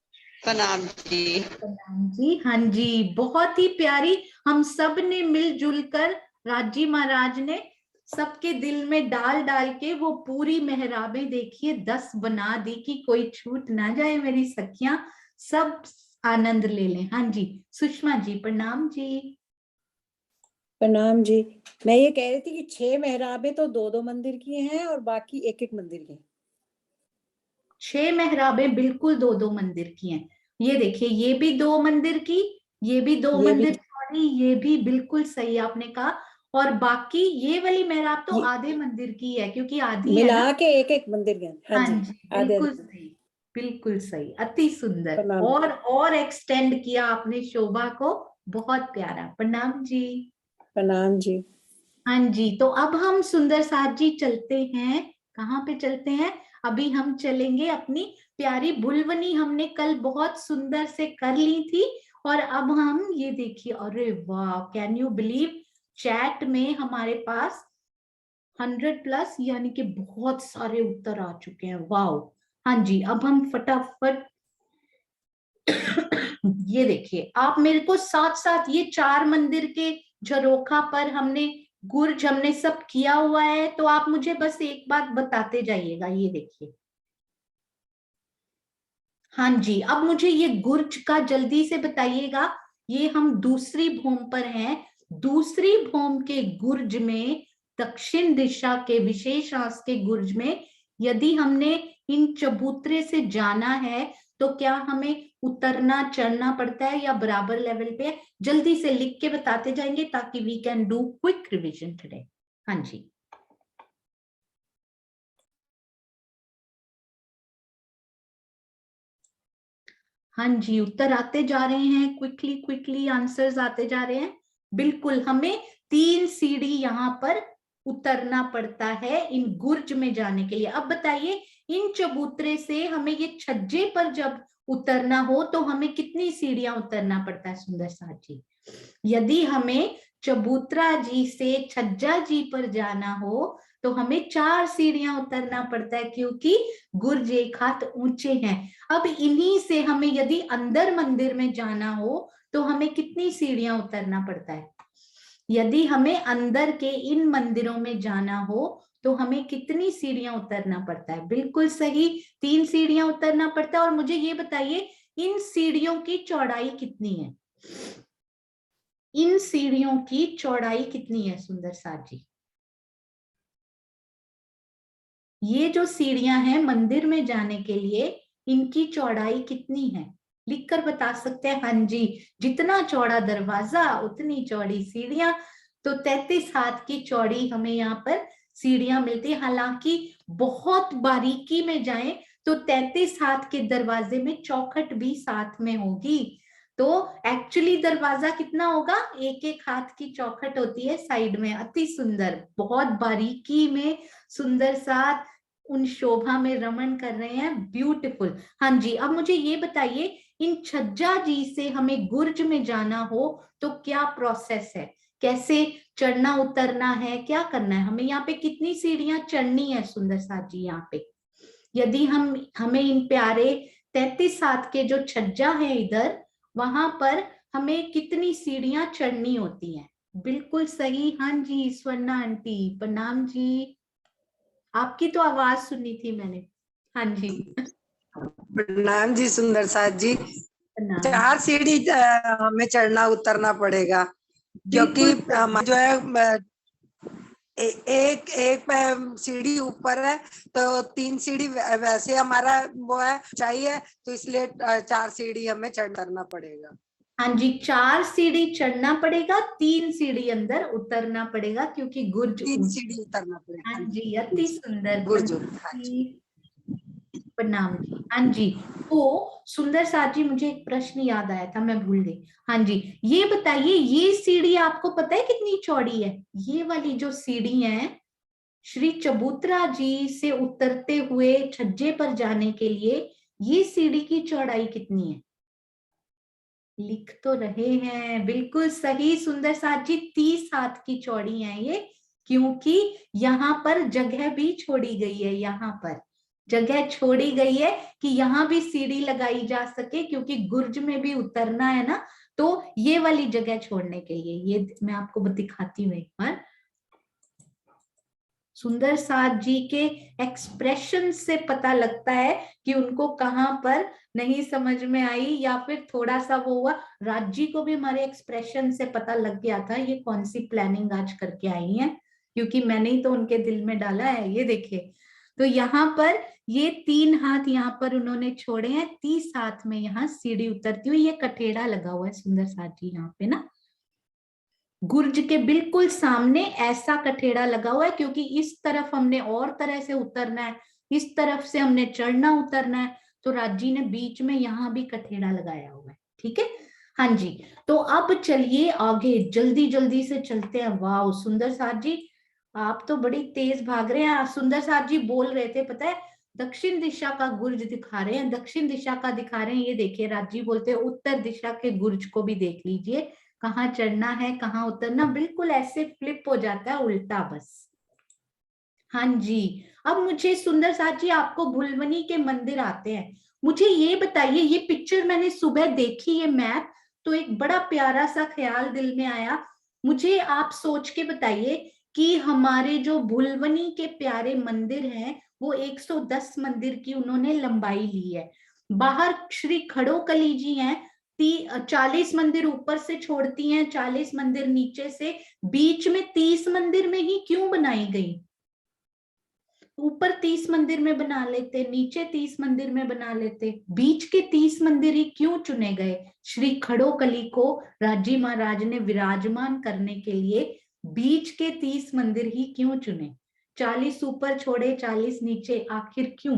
प्रणाम जी। प्रणाम जी। हाँ जी बहुत ही प्यारी, हम सब ने मिलजुल कर राजी महाराज ने सबके दिल में डाल डाल के वो पूरी मेहराबें देखिए 10 बना दी कि कोई छूट ना जाए मेरी सखियां, सब आनंद ले लें। हाँ जी सुषमा जी प्रणाम जी। प्रणाम जी। मैं ये कह रही थी कि 6 मेहराबें तो 2-2 मंदिर की हैं और बाकी 1-1 मंदिर की। 6 मेहराबें बिल्कुल 2-2 मंदिर की हैं। ये देखिए ये भी 2 मंदिर की, ये भी 2 मंदिर चौड़ी, ये भी बिल्कुल सही आपने कहा। और बाकी ये वाली मेहराब तो आधे मंदिर की है, क्योंकि आधी है ना, मिला के 1-1 मंदिर के। हाँ जी बिल्कुल सही, बिल्कुल सही, अति सुंदर। प्रणाम। और एक्सटेंड किया आपने शोभा को, बहुत प्यारा। प्रणाम जी। प्रणाम जी। हाँ जी तो अब हम सुंदर साथ जी चलते हैं, कहाँ पे चलते हैं, अभी हम चलेंगे अपनी प्यारी बुलवनी, हमने कल बहुत सुंदर से कर ली थी। और अब हम ये देखिए, अरे वाह कैन यू बिलीव, चैट में हमारे पास 100+ यानी कि बहुत सारे उत्तर आ चुके हैं। वाओ। हाँ जी अब हम फटाफट ये देखिए आप मेरे को साथ साथ ये 4 मंदिर के झरोखा पर हमने गुर्ज हमने सब किया हुआ है, तो आप मुझे बस एक बात बताते जाइएगा। ये देखिए हाँ जी अब मुझे ये गुर्ज का जल्दी से बताइएगा। ये हम दूसरी भूम पर हैं, दूसरी भूम के गुर्ज में, दक्षिण दिशा के विशेषांश के गुर्ज में यदि हमने इन चबूतरे से जाना है तो क्या हमें उतरना चढ़ना पड़ता है या बराबर लेवल पे है? जल्दी से लिख के बताते जाएंगे ताकि we can do quick revision today. हाँ जी हाँ जी उत्तर आते जा रहे हैं, क्विकली क्विकली आंसर्स आते जा रहे हैं। बिल्कुल हमें 3 सीढ़ी यहाँ पर उतरना पड़ता है इन गुर्ज में जाने के लिए। अब बताइए इन चबूतरे से हमें ये छज्जे पर जब उतरना हो तो हमें कितनी सीढ़ियां उतरना पड़ता है सुंदर साथ जी? यदि हमें चबूतरा जी से छज्जा जी पर जाना हो तो हमें 4 सीढ़ियां उतरना पड़ता है, क्योंकि गुर्ज एक हाथ ऊंचे हैं। अब इन्हीं से हमें यदि अंदर मंदिर में जाना हो तो हमें कितनी सीढ़ियां उतरना पड़ता है? यदि हमें अंदर के इन मंदिरों में जाना हो तो हमें कितनी सीढ़ियां उतरना पड़ता है? बिल्कुल सही 3 सीढ़ियां उतरना पड़ता है। और मुझे ये बताइए इन सीढ़ियों की चौड़ाई कितनी है? इन सीढ़ियों की चौड़ाई कितनी है सुंदर साथ जी? ये जो सीढ़ियां हैं मंदिर में जाने के लिए, इनकी चौड़ाई कितनी है? लिखकर बता सकते हैं। हाँ जी जितना चौड़ा दरवाजा उतनी चौड़ी सीढ़ियां, तो 33 हाथ की चौड़ी हमें यहाँ पर सीढ़ियां मिलती है। हालांकि बहुत बारीकी में जाएं तो 33 हाथ के दरवाजे में चौखट भी साथ में होगी, तो एक्चुअली दरवाजा कितना होगा, 1-1 हाथ की चौखट होती है साइड में। अति सुंदर, बहुत बारीकी में सुंदर साथ उन शोभा में रमण कर रहे हैं, ब्यूटीफुल। हाँ जी अब मुझे ये बताइए इन छज्जा जी से हमें गुर्ज में जाना हो तो क्या प्रोसेस है, कैसे चढ़ना उतरना है, क्या करना है हमें? यहाँ पे कितनी सीढ़ियां चढ़नी है सुंदर साथ जी? यहाँ पे यदि हमें इन प्यारे 33 हाथ के जो छज्जा है इधर, वहां पर हमें कितनी सीढ़ियां चढ़नी होती हैं? बिल्कुल सही। हाँ जी स्वर्णा आंटी प्रणाम जी, आपकी तो आवाज सुनी थी मैंने। हाँ जी प्रणाम जी सुंदर साथ जी। 4 सीढ़ी हमें चढ़ना उतरना पड़ेगा, क्योंकि जो है एक सीढ़ी ऊपर है तो 3 सीढ़ी वैसे हमारा वो है चाहिए, तो इसलिए 4 सीढ़ी हमें चढ़ना पड़ेगा। हाँ जी 4 सीढ़ी चढ़ना पड़ेगा, 3 सीढ़ी अंदर उतरना पड़ेगा, क्योंकि गुर्ज 3 सीढ़ी उतरना पड़ेगा। हाँ जी अति सुंदर। गुर्ज प्रणाम जी। हाँ जी, तो सुंदर साथ जी मुझे एक प्रश्न याद आया था, मैं भूल गई। हाँ जी, ये बताइए, ये सीढ़ी आपको पता है कितनी चौड़ी है? ये वाली जो सीढ़ी है श्री चबूतरा जी से उतरते हुए छज्जे पर जाने के लिए, ये सीढ़ी की चौड़ाई कितनी है? लिख तो रहे हैं, बिल्कुल सही सुंदर साथ जी, 30 हाथ की चौड़ी है ये, क्योंकि यहाँ पर जगह भी छोड़ी गई है, यहाँ पर जगह छोड़ी गई है कि यहाँ भी सीढ़ी लगाई जा सके, क्योंकि गुर्ज में भी उतरना है ना, तो ये वाली जगह छोड़ने के लिए। ये मैं आपको दिखाती हूँ एक बार। सुंदर साथ जी के एक्सप्रेशन से पता लगता है कि उनको कहाँ पर नहीं समझ में आई, या फिर थोड़ा सा वो हुआ। राज जी को भी हमारे एक्सप्रेशन से पता लग गया था ये कौन सी प्लानिंग आज करके आई है, क्योंकि मैंने ही तो उनके दिल में डाला है। ये देखिए, तो यहाँ पर ये 3 हाथ यहाँ पर उन्होंने छोड़े हैं, 30 हाथ में यहाँ सीढ़ी उतरती हुई, ये कठेड़ा लगा हुआ है सुंदर साथ जी यहाँ पे ना, गुर्ज के बिल्कुल सामने ऐसा कठेड़ा लगा हुआ है, क्योंकि इस तरफ हमने और तरह से उतरना है, इस तरफ से हमने चढ़ना उतरना है, तो राजी ने बीच में यहाँ भी कठेड़ा लगाया हुआ है। ठीक है, हाँ जी, तो अब चलिए आगे जल्दी जल्दी से चलते हैं। वाह सुंदर साथ जी, आप तो बड़ी तेज भाग रहे हैं। सुंदर साथ जी बोल रहे थे, पता है, दक्षिण दिशा का गुर्ज दिखा रहे हैं, दक्षिण दिशा का दिखा रहे हैं। ये देखिए राजी बोलते हैं उत्तर दिशा के गुर्ज को भी देख लीजिए, कहाँ चढ़ना है कहाँ उतरना, बिल्कुल ऐसे फ्लिप हो जाता है उल्टा बस। हाँ जी, अब मुझे सुंदर साथ जी आपको भुलवनी के मंदिर आते हैं, मुझे ये बताइए, ये पिक्चर मैंने सुबह देखी, ये मैप, तो एक बड़ा प्यारा सा ख्याल दिल में आया। मुझे आप सोच के बताइए कि हमारे जो भुलवनी के प्यारे मंदिर हैं, वो 110 मंदिर की उन्होंने लंबाई ली है। बाहर श्री खड़ोकली जी हैं, 40 मंदिर ऊपर से छोड़ती हैं, 40 मंदिर नीचे से, बीच में 30 मंदिर में ही क्यों बनाई गई? ऊपर 30 मंदिर में बना लेते, नीचे 30 मंदिर में बना लेते, बीच के 30 मंदिर ही क्यों चुने गए? श्री खड़ोकली को राजी महाराज ने विराजमान करने के लिए बीच के 30 मंदिर ही क्यों चुने? 40 ऊपर छोड़े, 40 नीचे, आखिर क्यों?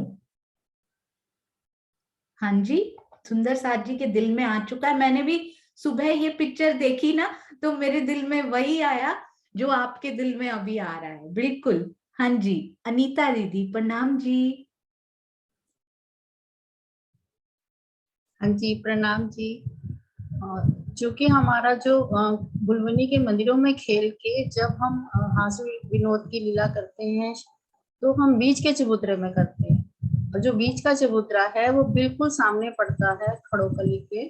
हाँ जी, सुंदर साथ जी के दिल में आ चुका है। मैंने भी सुबह ये पिक्चर देखी ना, तो मेरे दिल में वही आया जो आपके दिल में अभी आ रहा है, बिल्कुल। हाँ जी, अनीता दीदी प्रणाम जी। हाँ जी प्रणाम जी। जो कि हमारा जो भुलवनी के मंदिरों में खेल के जब हम हास्य विनोद की लीला करते हैं, तो हम बीच के चबूतरे में करते हैं, और जो बीच का चबूतरा है वो बिल्कुल सामने पड़ता है खड़ोकली के,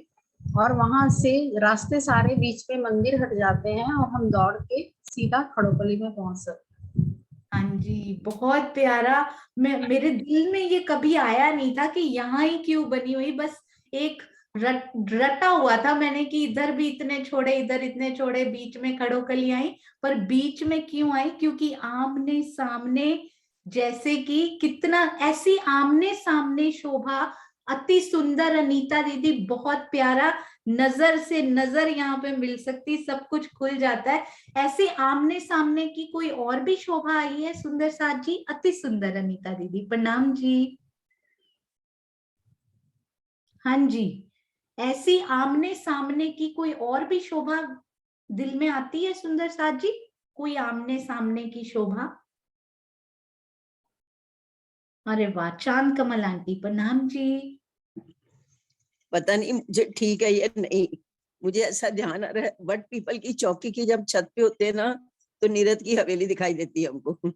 और वहां से रास्ते सारे बीच में मंदिर हट जाते हैं और हम दौड़ के सीधा खड़ोकली में पहुंच सकते हैं। हाँ जी, बहुत प्यारा। मेरे दिल में ये कभी आया नहीं था कि यहाँ ही क्यों बनी हुई, बस एक रटा हुआ था मैंने कि इधर भी इतने छोड़े, इधर इतने छोड़े, बीच में खड़ोकली आई, पर बीच में क्यों आई? क्योंकि आमने सामने, जैसे कि कितना ऐसी आमने सामने शोभा, अति सुंदर अनीता दीदी, बहुत प्यारा, नजर से नजर यहाँ पे मिल सकती, सब कुछ खुल जाता है। ऐसे आमने सामने की कोई और भी शोभा आई है सुंदर साथ जी? अति सुंदर अनीता दीदी प्रणाम जी। हाँ जी, ऐसी आमने सामने की कोई और भी शोभा दिल में आती है सुंदर साथ जी? कोई आमने सामने की शोभा? अरे वाह, चांद कमल आंटी प्रणाम जी। पता नहीं मुझे ठीक है या नहीं, मुझे ऐसा ध्यान आ रहा है बट पीपल की चौकी की जब छत पे होते हैं ना, तो नीरद की हवेली दिखाई देती है हमको।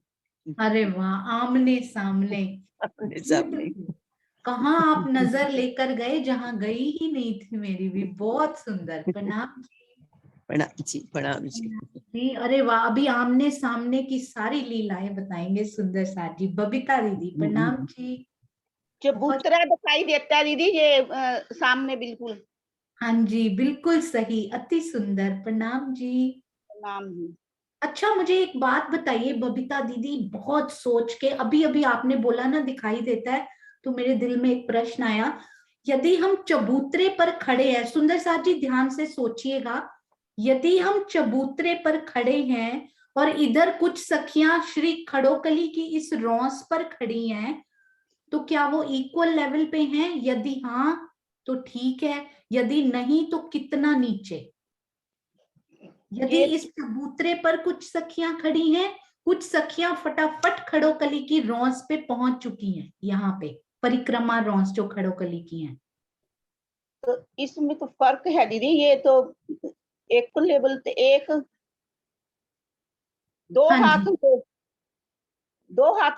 अरे वाह, आमने सामने, आमने सामने। कहाँ आप नजर लेकर गए जहाँ गई ही नहीं थी मेरी भी, बहुत सुंदर, प्रणाम जी। प्रणाम जी, प्रणाम जी। अरे वाह, अभी आमने सामने की सारी लीलाएं बताएंगे सुंदर साथ जी। बबीता दीदी प्रणाम जी। चबूतरा दिखाई देता है दीदी, ये सामने बिल्कुल। हाँ जी, बिल्कुल सही, अति सुंदर, प्रणाम जी। प्रणाम जी। अच्छा, मुझे एक बात बताइए बबीता दीदी, बहुत सोच के, अभी अभी आपने बोला ना दिखाई देता है, तो मेरे दिल में एक प्रश्न आया, यदि हम चबूतरे पर खड़े हैं, सुंदर साथ जी ध्यान से सोचिएगा, यदि हम चबूतरे पर खड़े हैं और इधर कुछ सखियां श्री खड़ोकली की इस रौस पर खड़ी हैं, तो क्या वो इक्वल लेवल पे हैं? यदि हाँ तो ठीक है, यदि नहीं तो कितना नीचे? यदि इस चबूतरे पर कुछ सखियां खड़ी हैं, कुछ सखियां फटाफट खड़ोकली की रौंस पे पहुंच चुकी हैं, यहाँ पे परिक्रमा रौंस जो खड़ोकली की हैं। तो इसमें तो फर्क है दीदी, ये तो एक लेवल पे एक दो हाथ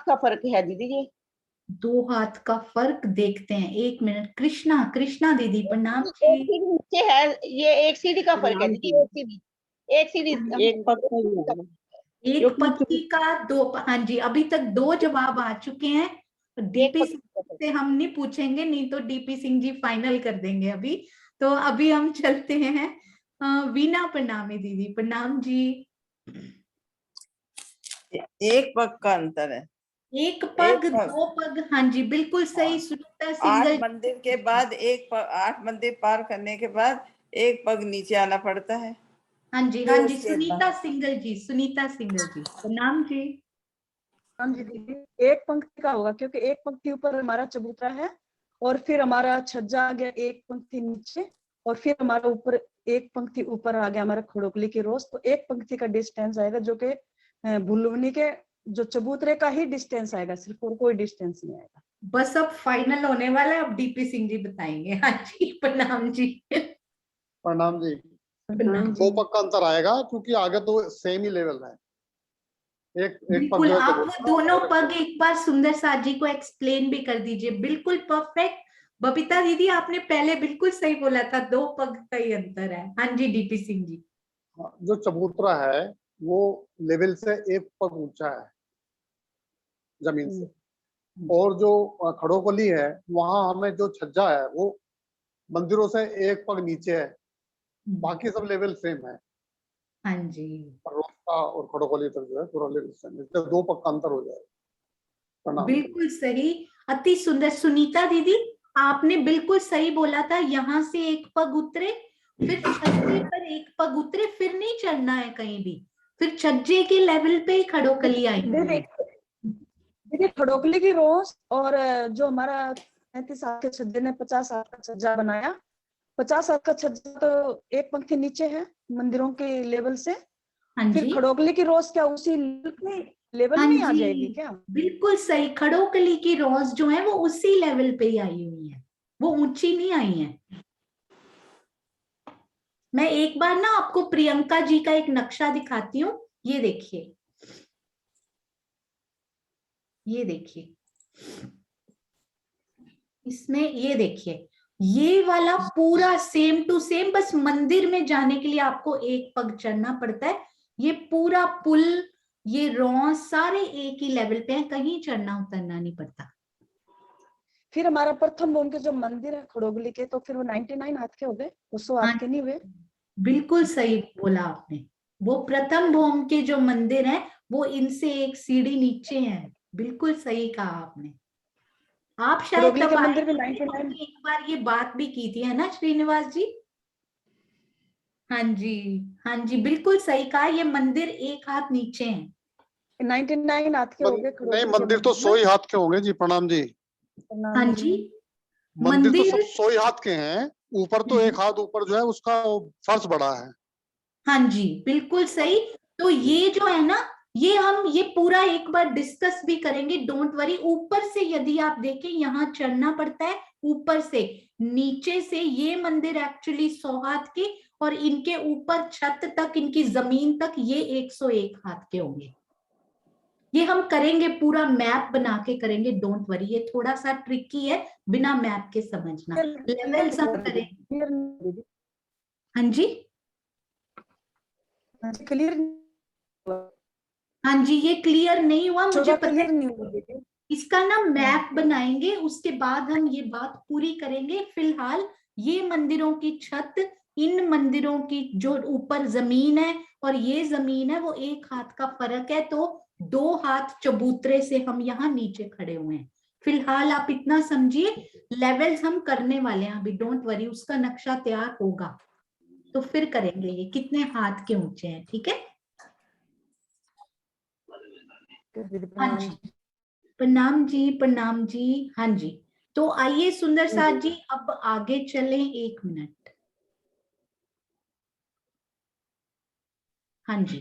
का फर्क है दीदी। ये 2 हाथ का फर्क देखते हैं, 1 मिनट। कृष्णा दीदी प्रणाम एक जी। सीढ़ी नीचे है, ये एक सीढ़ी का फर्क है दीदी। एक सीढ़ी एक पग का ही है। एक पक्षी का 2। हाँ जी, अभी तक 2 जवाब आ चुके हैं। डीपी सिंह से हम नहीं पूछेंगे, नहीं तो डीपी सिंह जी फाइनल कर देंगे अभी। तो अभी हम चलते हैं वीना प्रणामी दीदी, प्रणाम जी। एक पग का अंतर है, एक पग 2 पग। हाँ जी बिल्कुल सही। सुनीता सिंगल 8 मंदिर के बाद 8 मंदिर पार करने के बाद एक पग नीचे आना पड़ता है। हाँ जी सुनीता सिंगल जी प्रणाम जी। हाँ जी दीदी, एक पंक्ति का होगा क्योंकि एक पंक्ति ऊपर हमारा चबूतरा है और फिर हमारा छज्जा आ गया एक पंक्ति नीचे, और फिर हमारा ऊपर एक पंक्ति ऊपर आ गया हमारा खड़ोकली की रोज। तो एक पंक्ति का डिस्टेंस आएगा जो कि भुलवनी के जो चबूतरे का ही डिस्टेंस आएगा सिर्फ, और कोई डिस्टेंस नहीं आएगा। बस अब फाइनल होने वाला है, अब डीपी सिंह जी बताएंगे। हाँ जी प्रणाम जी। प्रणाम जी। प्रणाम जी। 2 पग का अंतर आएगा क्योंकि आगे तो सेम ही लेवल है। एक पग बिल्कुल, जो है आप वो दोनों पग एक बार सुंदर साथ जी को एक्सप्लेन भी कर दीजिए। बिल्कुल परफेक्ट। बबीता दीदी आपने पहले बिल्कुल सही बोला था, 2 पग का ही अंतर है। हाँ जी डीपी सिंह जी। जो चबूतरा है वो लेवल से 1 पग ऊंचा है जमीन से, और जो खड़ोकली है वहां हमें जो छज्जा है वो मंदिरों से 1 पग नीचे है, बाकी सब लेवल सेम है। हाँ जी। और खड़ोकली तक जो है पूरा लेवल सेम है, 2 पग का अंतर हो जाएगा। बिल्कुल सही, अति सुंदर। सुनीता दीदी आपने बिल्कुल सही बोला था, यहाँ से 1 पग उतरे, फिर छज्जे पर 1 पग उतरे, फिर नहीं चढ़ना है कहीं भी, फिर छज्जे के लेवल पे ही खड़ोकली आएगी। देखिए खड़ोकली की रोज और जो हमारा 35 साल के छज्जे ने 50 साल का छज्जा बनाया, 50 साल का छज्जा तो एक पंक्ति नीचे है मंदिरों के लेवल से। हाँ फिर जी। खड़ोकली की रोज क्या उसी लेवल हाँ में आ जी, जाएगी क्या? बिल्कुल सही। खड़ोकली की रोज जो है वो उसी लेवल पे ही आई हुई है, वो ऊंची नहीं आई है। मैं एक बार ना आपको प्रियंका जी का एक नक्शा दिखाती हूँ, ये देखिए, ये देखिए, इसमें ये देखिए, ये वाला पूरा सेम टू सेम, बस मंदिर में जाने के लिए आपको 1 पग चढ़ना पड़ता है। ये पूरा पुल, ये रौंस सारे एक ही लेवल पे हैं, कहीं चढ़ना उतरना नहीं पड़ता। फिर हमारा प्रथम भूमि के जो मंदिर है खड़ोगली के, तो फिर वो 99 हाथ के हो गए, 100 हाथ के नहीं हुए। बिल्कुल सही बोला आपने, वो प्रथम भूमि के जो मंदिर हैं वो इनसे 1 सीढ़ी नीचे हैं। बिल्कुल सही कहा आपने। आप शायद तब मंदिर भी आए थे, हमने एक बार ये बात भी की थी, है ना श्रीनिवास जी? हाँ जी, हाँ जी बिल्कुल सही कहा, ये मंदिर 1 हाथ नीचे हैं। 99 हाथ के हो गए। नहीं, मंदिर तो 100 ही हाथ के होंगे जी। प्रणाम जी। हाँ जी, मंदिर तो सब 100 ही हाथ के हैं, ऊपर तो 1 हाथ ऊपर जो है उसका फर्श बड़ा है। हाँ जी बिल्कुल सही। तो ये जो है ना, ये हम ये पूरा एक बार डिस्कस भी करेंगे, डोंट वरी। ऊपर से यदि आप देखें, यहाँ चढ़ना पड़ता है ऊपर से, नीचे से ये मंदिर एक्चुअली 100 हाथ के, और इनके ऊपर छत तक, इनकी जमीन तक ये 101 हाथ के होंगे। ये हम करेंगे, पूरा मैप बना के करेंगे, डोंट वरी। ये थोड़ा सा ट्रिकी है, बिना मैप के समझना। लेवल्स हम करेंगे। हाँ जी क्लियर। हाँ जी, ये क्लियर नहीं हुआ, मुझे पता क्लियर नहीं हुआ। इसका ना मैप बनाएंगे, उसके बाद हम ये बात पूरी करेंगे। फिलहाल ये मंदिरों की छत, इन मंदिरों की जो ऊपर जमीन है और ये जमीन है, वो 1 हाथ का फर्क है, तो 2 हाथ चबूतरे से हम यहाँ नीचे खड़े हुए हैं। फिलहाल आप इतना समझिए, लेवल्स हम करने वाले हैं अभी, डोंट वरी। उसका नक्शा तैयार होगा तो फिर करेंगे ये कितने हाथ के ऊंचे हैं, ठीक है? हाँ जी प्रणाम जी, प्रणाम जी। हाँ जी, तो आइए सुंदर साथ जी अब आगे चलें। 1 मिनट। हाँ जी,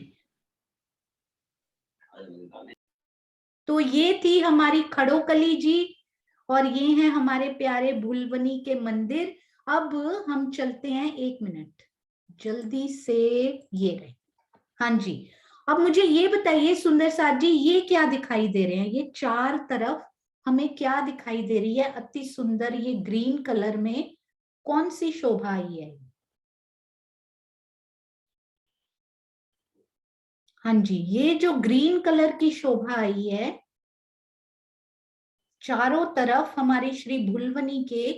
तो ये थी हमारी खड़ोकली जी और ये हैं हमारे प्यारे भुलवनी के मंदिर। अब हम चलते हैं, 1 मिनट जल्दी से, ये रहे। हाँ जी, अब मुझे ये बताइए सुंदर साथ जी, ये क्या दिखाई दे रहे हैं? ये चार तरफ हमें क्या दिखाई दे रही है? अति सुंदर ये ग्रीन कलर में कौन सी शोभा आई है? हाँ जी, ये जो ग्रीन कलर की शोभा आई है चारों तरफ हमारे श्री भुलवनी के,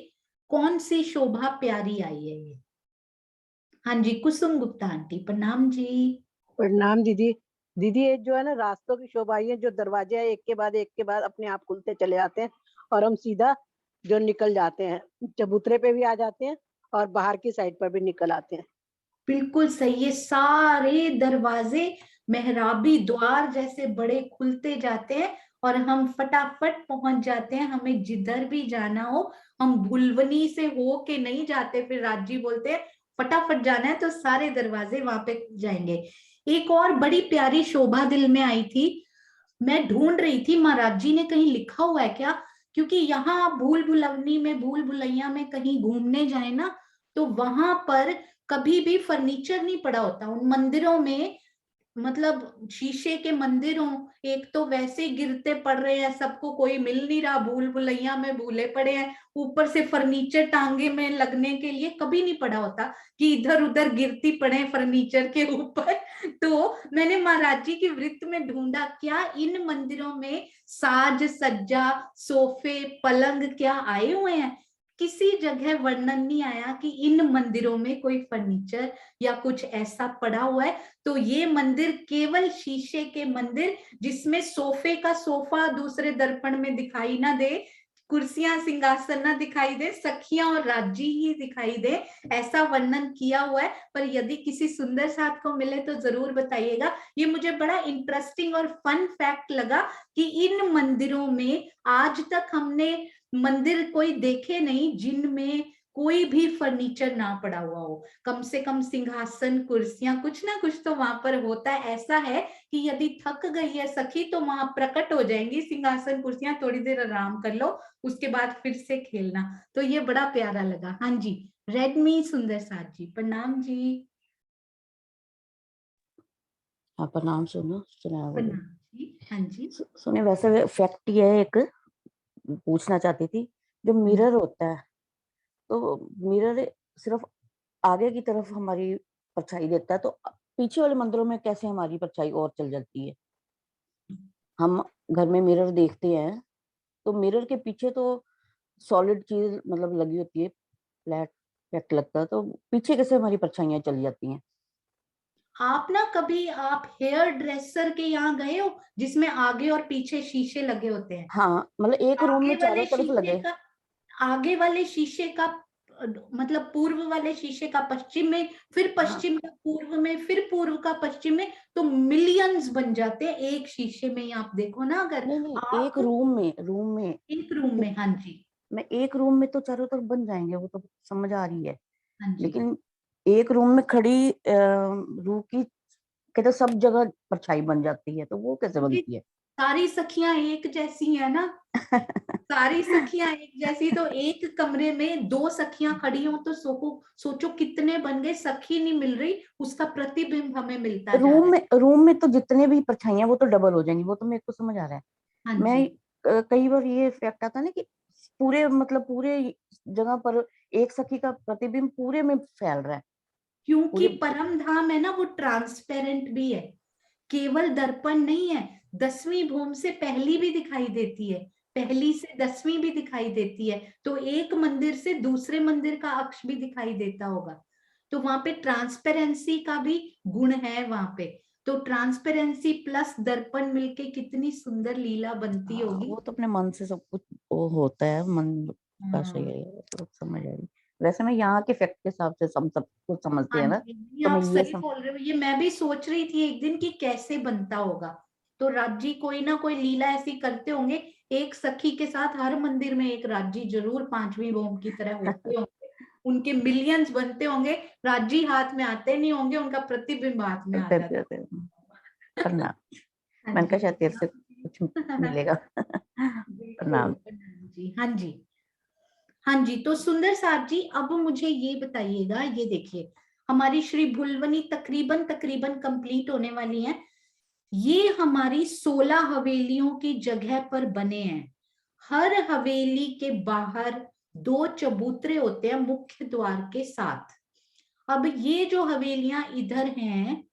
कौन सी शोभा प्यारी आई है ये? हाँ जी, कुसुम गुप्ता आंटी, प्रणाम जी। प्रणाम दीदी। दीदी ये जो है ना रास्तों की शोभा है, जो दरवाजे हैं एक के बाद अपने आप खुलते चले आते हैं और हम सीधा जो निकल जाते हैं, चबूतरे पे भी आ जाते हैं और बाहर की साइड पर भी निकल आते हैं। बिल्कुल सही, ये सारे दरवाजे मेहराबी द्वार जैसे बड़े खुलते जाते हैं और हम फटाफट पहुंच जाते हैं। हमें जिधर भी जाना हो, हम भुलवनी से हो के नहीं जाते, फिर राजी बोलते हैं फटाफट जाना है तो सारे दरवाजे वहां पे जाएंगे। एक और बड़ी प्यारी शोभा दिल में आई थी, मैं ढूंढ रही थी महाराज जी ने कहीं लिखा हुआ है क्या, क्योंकि यहाँ आप भूल भुलवनी में, भूल भुलैया में कहीं घूमने जाए ना, तो वहां पर कभी भी फर्नीचर नहीं पड़ा होता उन मंदिरों में। मतलब शीशे के मंदिरों, एक तो वैसे गिरते पड़ रहे हैं, सबको कोई मिल नहीं रहा, भूल भुलैया में भूले पड़े हैं, ऊपर से फर्नीचर टांगे में लगने के लिए कभी नहीं पड़ा होता कि इधर उधर गिरती पड़े फर्नीचर के ऊपर। तो मैंने महाराज जी की वृत्त में ढूंढा, क्या इन मंदिरों में साज सज्जा, सोफे, पलंग क्या आए हुए हैं? किसी जगह वर्णन नहीं आया कि इन मंदिरों में कोई फर्नीचर या कुछ ऐसा पड़ा हुआ है। तो ये मंदिर केवल शीशे के मंदिर, जिसमें सोफे का सोफा दूसरे दर्पण में दिखाई ना दे, कुर्सियां सिंहासन ना दिखाई दे, सखियां और राजी ही दिखाई दे, ऐसा वर्णन किया हुआ है। पर यदि किसी सुंदर साथ को मिले तो जरूर बताइएगा। ये मुझे बड़ा इंटरेस्टिंग और फन फैक्ट लगा कि इन मंदिरों में आज तक हमने मंदिर कोई देखे नहीं जिनमें कोई भी फर्नीचर ना पड़ा हुआ हो। कम से कम सिंहासन, कुर्सियां, कुछ ना कुछ तो वहां पर होता है। ऐसा है कि यदि थक गई है सखी तो वहां प्रकट हो जाएंगी सिंहासन कुर्सियां, थोड़ी देर आराम कर लो, उसके बाद फिर से खेलना। तो ये बड़ा प्यारा लगा। हाँ जी, रेडमी सुंदर साथ जी, प्रणाम जी। हाँ प्रणाम। सुनो सुना प्रणाम जी। हाँ जी, सुने, वैसे फैक्ट ये है, एक पूछना चाहती थी। जो मिरर होता है, तो मिरर सिर्फ आगे की तरफ हमारी परछाई देता है, तो पीछे वाले मंदिरों में कैसे हमारी परछाई और चल जाती है? हम घर में मिरर देखते हैं तो मिरर के पीछे तो सॉलिड चीज मतलब लगी होती है, फ्लैट फैक्ट लगता है, तो पीछे कैसे हमारी परछाइयां चल जाती हैं? आप ना कभी आप हेयर ड्रेसर के यहाँ गए हो जिसमें आगे और पीछे शीशे लगे होते हैं? हाँ, मतलब एक रूम आगे में चारों वाले तरफ शीशे लगे। का, आगे वाले शीशे का मतलब पूर्व वाले शीशे का पश्चिम में, फिर हाँ पश्चिम का पूर्व में, फिर पूर्व का पश्चिम में, तो मिलियंस बन जाते हैं एक शीशे में ही। आप देखो ना, अगर नहीं नहीं, आप एक रूम में एक रूम में, हाँ जी, मैं एक रूम में तो चारों तरफ बन जाएंगे, वो तो समझ आ रही है। हाँ जी, लेकिन एक रूम में खड़ी रूह की कहते सब जगह परछाई बन जाती है, तो वो कैसे क्योंकि बनती है? सारी सखियां एक जैसी है ना, सारी सखियां एक जैसी, तो एक कमरे में दो सखियां खड़ी हो तो सोचो कितने बन गए। सखी नहीं मिल रही, उसका प्रतिबिंब हमें मिलता जा रहा है। रूम में तो जितने भी परछाइयां वो तो डबल हो जाएंगी, वो तो मेरे को समझ आ रहा है। हाँ मैं जी, कई बार ये फैक्ट आता है ना कि पूरे मतलब पूरे जगह पर एक सखी का प्रतिबिंब पूरे में फैल रहा है क्योंकि पूरे। परम धाम है ना, वो ट्रांसपेरेंट भी है, केवल दर्पण नहीं है। 10वीं भूम से पहली भी दिखाई देती है, पहली से 10वीं भी दिखाई देती है, तो एक मंदिर से दूसरे मंदिर का अक्ष भी दिखाई देता होगा। तो वहां पे ट्रांसपेरेंसी का भी गुण है वहां पे। तो ट्रांसपेरेंसी प्लस दर्पण मिलके कितनी सुंदर लीला बनती हाँ, होगी। वो तो अपने मन से सब कुछ वो होता है, मन का सही हाँ, है, तो समझ आ रही। वैसे मैं यहाँ के फैक्ट के हिसाब से सब कुछ समझते हाँ हैं ना, जी, ये तो आप मैं ये सही बोल रहे हो। ये मैं भी सोच रही थी एक दिन कि कैसे बनता होगा, तो राज्जी कोई ना कोई लीला ऐसी करते होंगे, एक सखी के साथ हर मंदिर में एक राज्जी जरूर 5वीं बॉम्ब की तरह होते होंगे, उनके मिलियंस बनते होंगे, राज्जी हाथ में आते नहीं होंगे, उनका प्रतिबिंब हाथ में आता है। मैंने कहा शायद तेरे से कुछ मिलेगा। प्रणाम जी। हाँ जी, हाँ जी। तो सुंदर साहब जी, अब मुझे ये बताइएगा, ये देखिए हमारी श्री भुलवनी तकरीबन कंप्लीट होने वाली है। ये हमारी 16 हवेलियों की जगह पर बने हैं। हर हवेली के बाहर 2 चबूतरे होते हैं मुख्य द्वार के साथ। अब ये जो हवेलियां इधर हैं,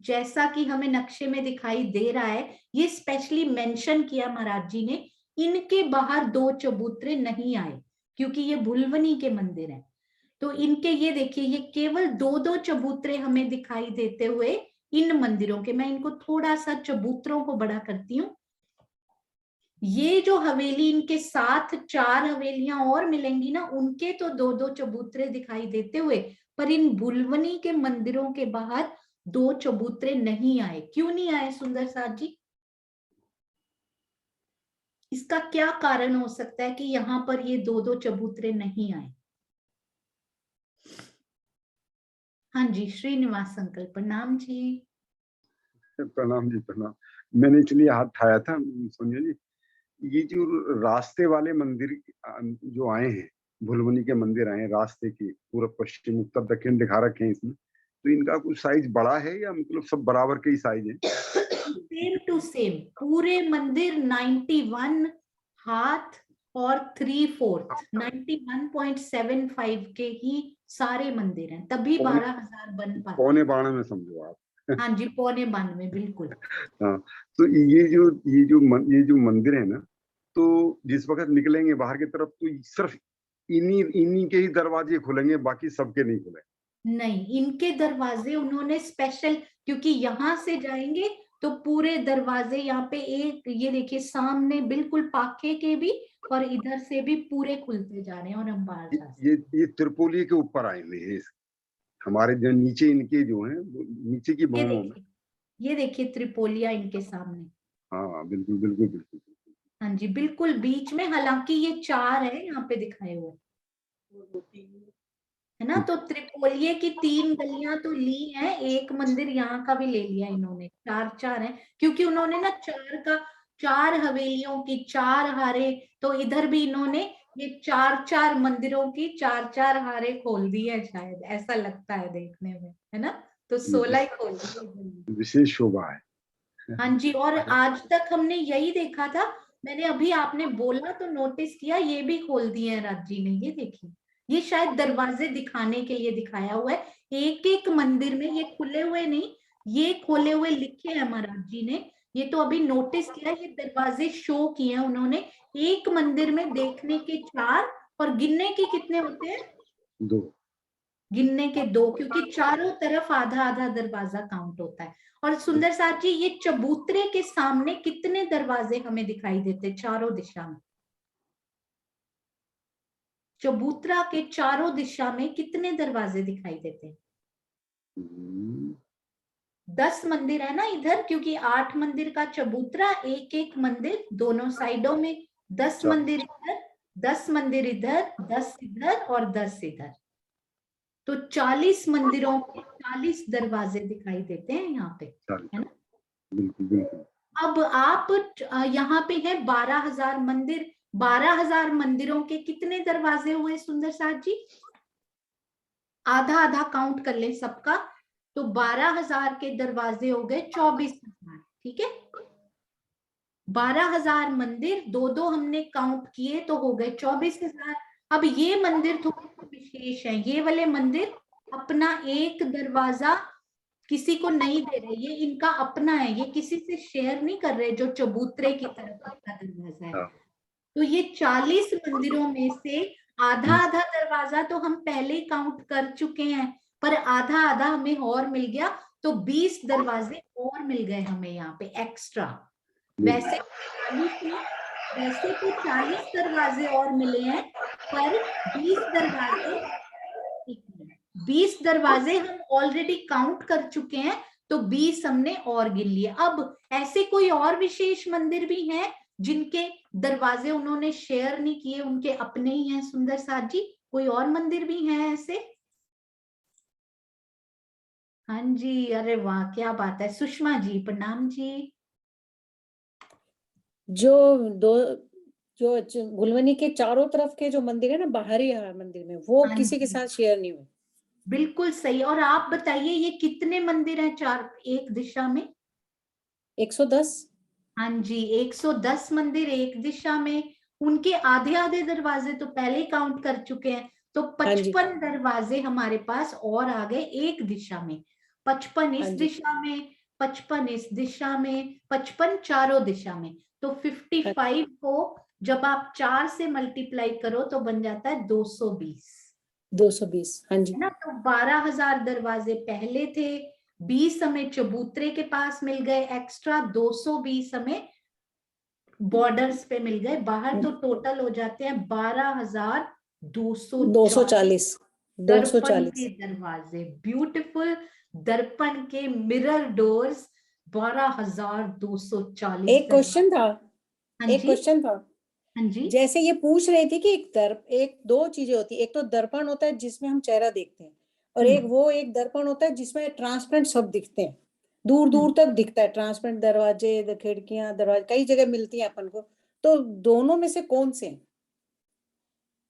जैसा कि हमें नक्शे में दिखाई दे रहा है, ये स्पेशली मेंशन किया महाराज जी ने, इनके बाहर 2 चबूतरे नहीं आए क्योंकि ये भुलवनी के मंदिर हैं। तो इनके ये देखिए, ये केवल 2 चबूतरे हमें दिखाई देते हुए इन मंदिरों के। मैं इनको थोड़ा सा चबूतरों को बड़ा करती हूँ। ये जो हवेली, इनके साथ 4 हवेलियां और मिलेंगी ना, उनके तो 2 चबूतरे दिखाई देते हुए, पर इन भुलवनी के मंदिरों के बाहर 2 चबूतरे नहीं आए। क्यों नहीं आए सुंदर साथ जी? इसका क्या कारण हो सकता है कि यहाँ पर ये 2 चबूतरे नहीं आए? हाँ जी, श्रीनिवास अंकल प्रणाम जी। प्रणाम जी, प्रणाम। मैंने इसलिए हाथ उठाया था सोनिया जी, ये जो रास्ते वाले मंदिर जो आए हैं, भुलवनी के मंदिर आए हैं रास्ते के, पूर्व पश्चिम उत्तर दक्षिण दिखा रखे हैं इसमें, तो इनका कुछ साइज बड़ा है या मतलब सब बराबर के ही साइज है? सेम टू सेम पूरे मंदिर 91 हाथ और 3/4 91.75 के ही सारे मंदिर हैं, तभी 12,000 बन पाते। पौने 12 में समझो आप। हाँ जी, पौने 92 बिल्कुल। हाँ, तो ये जो मंदिर है ना, तो जिस वक्त निकलेंगे बाहर की तरफ तो सिर्फ इन्हीं के ही दरवाजे खुलेंगे, बाकी सबके नहीं खुले? नहीं, इनके दरवाजे उन्होंने स्पेशल, क्योंकि यहाँ से जाएंगे तो पूरे दरवाजे यहाँ पे एक, ये देखिए सामने बिल्कुल पाखे के भी और इधर से भी पूरे खुलते जा रहे हैं। और हम बाहर जा सकते हैं। ये त्रिपोली के ऊपर आए हुए हैं हमारे, जो नीचे इनके जो है नीचे की भूमों में। ये देखिए त्रिपोलिया इनके सामने। हाँ बिल्कुल बिल्कुल बिल्कुल। हाँ जी, बिल्कुल बीच में, हालांकि ये 4 है यहाँ पे दिखाए हुए, है ना। तो त्रिपोलिये की 3 गलियां तो ली हैं, एक मंदिर यहाँ का भी ले लिया इन्होंने। 4 है क्योंकि उन्होंने ना 4 हवेलियों की 4 हारे, तो इधर भी इन्होंने ये 4 मंदिरों की 4 हारे खोल दी है, शायद ऐसा लगता है देखने में, है ना। तो 16 ही खोल दी, विशेष शोभा है। हाँ जी। और आज तक हमने यही देखा था, मैंने अभी आपने बोला तो नोटिस किया, ये भी खोल दिए हैं राज जी ने। ये देखिए, ये शायद दरवाजे दिखाने के लिए दिखाया हुआ है। एक एक मंदिर में ये खुले हुए नहीं, ये खोले हुए लिखे हैं महाराज जी ने। ये तो अभी नोटिस किया, ये दरवाजे शो किए हैं उन्होंने। एक मंदिर में देखने के 4 और गिनने के कितने होते हैं? 2। गिनने के 2, क्योंकि चारों तरफ आधा आधा दरवाजा काउंट होता है। और सुंदर साथ जी, ये चबूतरे के सामने कितने दरवाजे हमें दिखाई देते चारों दिशा में? चबूतरा के चारों दिशा में कितने दरवाजे दिखाई देते हैं? 10 मंदिर है ना इधर, क्योंकि 8 मंदिर का चबूतरा, एक मंदिर दोनों साइडों में। 10 मंदिर इधर, 10 मंदिर इधर, 10 इधर और 10 इधर, तो 40 मंदिरों के 40 दरवाजे दिखाई देते हैं यहाँ पे, है ना। बिल्कुल बिल्कुल। अब आप यहाँ पे है 12,000 मंदिर, 12,000 मंदिरों के कितने दरवाजे हुए सुंदर साथ जी? आधा आधा काउंट कर ले सबका, तो 12,000 के दरवाजे हो गए 24,000, ठीक है। 12,000 मंदिर, 2 हमने काउंट किए तो हो गए 24,000। अब ये मंदिर थोड़े विशेष है, ये वाले मंदिर अपना एक दरवाजा किसी को नहीं दे रहे, ये इनका अपना है, ये किसी से शेयर नहीं कर रहे, जो चबूतरे की तरफ का दरवाजा है। तो ये 40 मंदिरों में से आधा आधा दरवाजा तो हम पहले ही काउंट कर चुके हैं, पर आधा आधा हमें और मिल गया, तो 20 दरवाजे और मिल गए हमें यहाँ पे एक्स्ट्रा। वैसे तो 40 दरवाजे और मिले हैं, पर 20 दरवाजे हम ऑलरेडी काउंट कर चुके हैं, तो 20 हमने और गिन लिए। अब ऐसे कोई और विशेष मंदिर भी हैं जिनके दरवाजे उन्होंने शेयर नहीं किए, उनके अपने ही हैं सुंदर साथ जी? कोई और मंदिर भी हैं ऐसे? हाँ जी, अरे वाह क्या बात है। सुषमा जी प्रणाम जी। जो गुलवनी के चारों तरफ के जो मंदिर है ना, बाहरी मंदिर में, वो हाँ किसी के जी, साथ शेयर नहीं हुए। बिल्कुल सही। और आप बताइए ये कितने मंदिर हैं चार एक दिशा में? 110। हाँ जी, 110 मंदिर एक दिशा में। उनके आधे आधे दरवाजे तो पहले काउंट कर चुके हैं, तो हाँ जी 55 दरवाजे हमारे पास और आ गए एक दिशा में। 55 हाँ इस जी दिशा में, 55 इस दिशा में, 55 चारों दिशा में। तो 55 को जब आप 4 से मल्टीप्लाई करो तो बन जाता है 220, 220। हाँ जी है ना। तो 12,000 दरवाजे पहले थे, 20 हमें चबूतरे के पास मिल गए एक्स्ट्रा, 220 हमें बॉर्डर्स पे मिल गए बाहर। तो टोटल हो जाते हैं 12,240 दर्पण 240। के दरवाजे। ब्यूटीफुल दर्पण के मिरर डोर्स, 12,240 एक क्वेश्चन था, हाँ एक जी, क्वेश्चन था। हाँ जी। जैसे ये पूछ रही थी कि एक दो चीजें होती है, एक तो दर्पण होता है जिसमें हम चेहरा देखते हैं, और एक दर्पण होता है जिसमें ट्रांसपेरेंट सब दिखते हैं, दूर दूर तक दिखता है, ट्रांसपेरेंट दरवाजे, खिड़कियां, दरवाजे कई जगह मिलती हैं अपन को। तो दोनों में से कौन से हैं?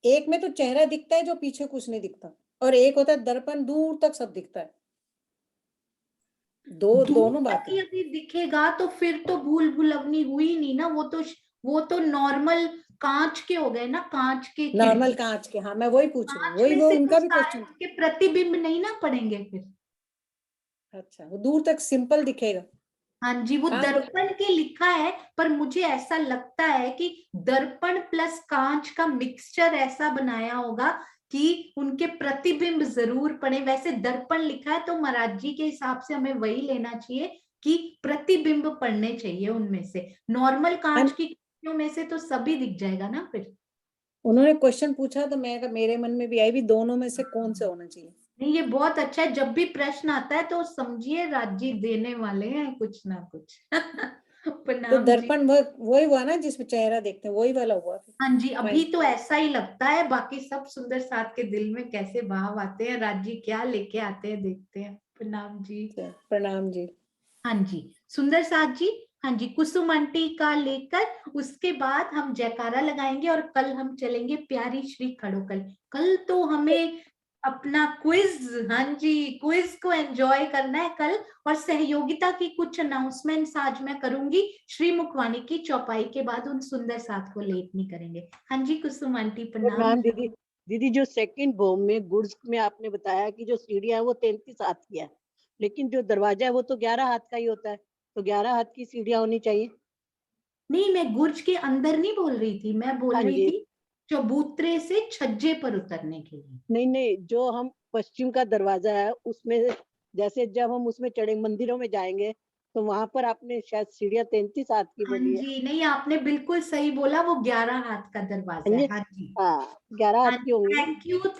एक में तो चेहरा दिखता है जो पीछे कुछ नहीं दिखता, और एक होता है दर्पण दूर तक सब दिखता है। दूर दोनों तक बातें। यदि दिखेगा तो फिर तो भूल भुलवनी हुई नहीं ना। वो तो नॉर्मल कांच के हो गए ना, कांच के नॉर्मल खिड़की। कांच के, हाँ मैं वही पूछ रही हूँ, कांच वही में वो से तो उनका भी सारे क्वेश्चन था। के प्रतिबिंब नहीं ना पड़ेंगे फिर। अच्छा, वो दूर तक सिंपल दिखेगा। हाँ जी, वो हाँ दर्पण के लिखा है, पर मुझे ऐसा लगता है कि दर्पण प्लस कांच का मिक्सचर ऐसा बनाया होगा कि उनके प्रतिबिंब जरूर पड़े। वैसे दर्पण लिखा है तो महाराज जी के हिसाब से हमें वही लेना चाहिए कि प्रतिबिंब पड़ने चाहिए उनमें से। नॉर्मल कांच की खिड़कियों में से तो सभी दिख जाएगा ना फिर। उन्होंने क्वेश्चन पूछा तो मेरे मन में भी आई भी, दोनों में से कौन से होना चाहिए। नहीं, ये बहुत अच्छा है। जब भी प्रश्न आता है तो समझिए राज्य देने वाले हैं कुछ ना कुछ। तो प्रणाम जी। दर्पण वही हुआ ना जिसमें चेहरा देखते हैं, वही वाला हुआ फिर। हाँ जी, अभी Fine. तो ऐसा ही लगता है। बाकी सब सुंदर साथ के दिल में कैसे भाव आते हैं, राज्य क्या लेके आते हैं, देखते हैं। प्रणाम जी। प्रणाम जी। हाँ जी सुंदर साथ जी। हाँ जी, कुसुम आंटी का लेकर उसके बाद हम जयकारा लगाएंगे और कल हम चलेंगे प्यारी श्री खड़ोकल। कल तो हमें अपना क्विज, हाँ जी क्विज को एंजॉय करना है कल। और सहयोगिता की कुछ अनाउंसमेंट्स आज मैं करूंगी श्री मुखवानी की चौपाई के बाद, उन सुंदर साथ को लेट नहीं करेंगे। हाँ जी कुसुम आंटी प्रणाम। प्रणाम दीदी। दीदी जो सेकंड भोम में गुड्स में आपने बताया कि जो सीढ़ियां है वो 33 हाथ की है, लेकिन जो दरवाजा है वो तो 11 हाथ का ही होता है, तो 11 हाथ की सीढ़ियां होनी चाहिए। नहीं, मैं गुर्ज के अंदर नहीं बोल रही थी, मैं बोल हाँ रही जी। थी चबूतरे से छज्जे पर उतरने के लिए। नहीं नहीं, जो हम पश्चिम का दरवाजा है उसमें, जैसे जब हम उसमें चढ़े मंदिरों में जाएंगे तो वहां पर आपने शायद सीढ़ियां 33 हाथ की हाँ बोली है। जी, नहीं आपने बिल्कुल सही बोला, वो 11 हाथ का दरवाजा है। हाँ जी, हाँ 11 हाथ हाँ की होंगी ना।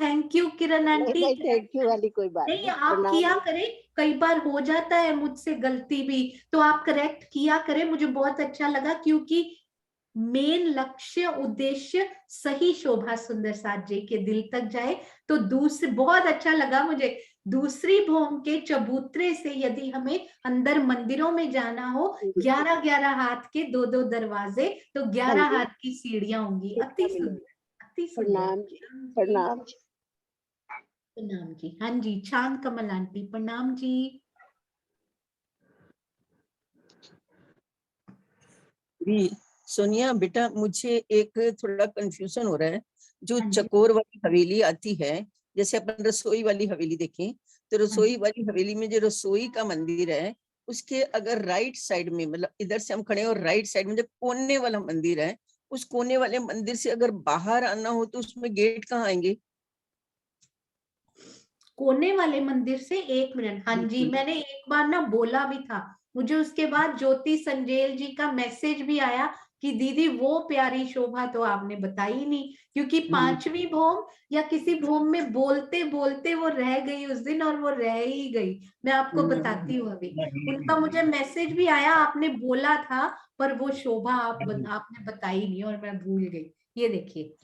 थैंक यू किरण नहीं आंटी। नहीं, थैंक यू वाली कोई बात नहीं, नहीं। आप प्रणाम किया जी। करें, कई बार हो जाता है मुझसे गलती भी, तो आप करेक्ट किया करें। मुझे बहुत अच्छा लगा क्योंकि मेन लक्ष्य उद्देश्य सही शोभा सुंदर साथ जी के दिल तक जाए। तो दूसरी बहुत अच्छा लगा मुझे, दूसरी भोम के चबूतरे से यदि हमें अंदर मंदिरों में जाना हो, 11-11 हाथ के 2-2 दरवाजे, तो 11 हाथ की सीढ़ियां होंगी। अति सुंदर, अति सुंदर। प्रणाम जी। प्रणाम जी। प्रणाम जी। हाँ जी, चांद कमल आंटी प्रणाम जी। भी सोनिया बेटा, मुझे एक थोड़ा कंफ्यूजन हो रहा है। जो हाँ जी, चकोर वाली हवेली आती है, जैसे अपन रसोई वाली हवेली देखें, तो रसोई वाली हवेली में जो रसोई का मंदिर है, उसके अगर राइट साइड में, मतलब इधर से हम खड़े हैं और राइट साइड में जो कोने वाला मंदिर है, उस कोने वाले मंदिर से अगर बाहर आना हो तो उसमें गेट कहाँ आएंगे? कोने वाले मंदिर से 1 मिनट। हाँ जी, मैंने एक बार ना बोला भी था, मुझे उसके बाद ज्योति संजेल जी का मैसेज भी आया कि दीदी वो प्यारी शोभा तो आपने बताई नहीं, क्योंकि 5वीं भौम या किसी भौम में बोलते बोलते वो रह गई उस दिन, और वो रह ही गई। मैं आपको बताती हूँ अभी, उनका मुझे मैसेज भी आया, आपने बोला था पर वो शोभा आपने बताई नहीं और मैं भूल गई। ये देखिए,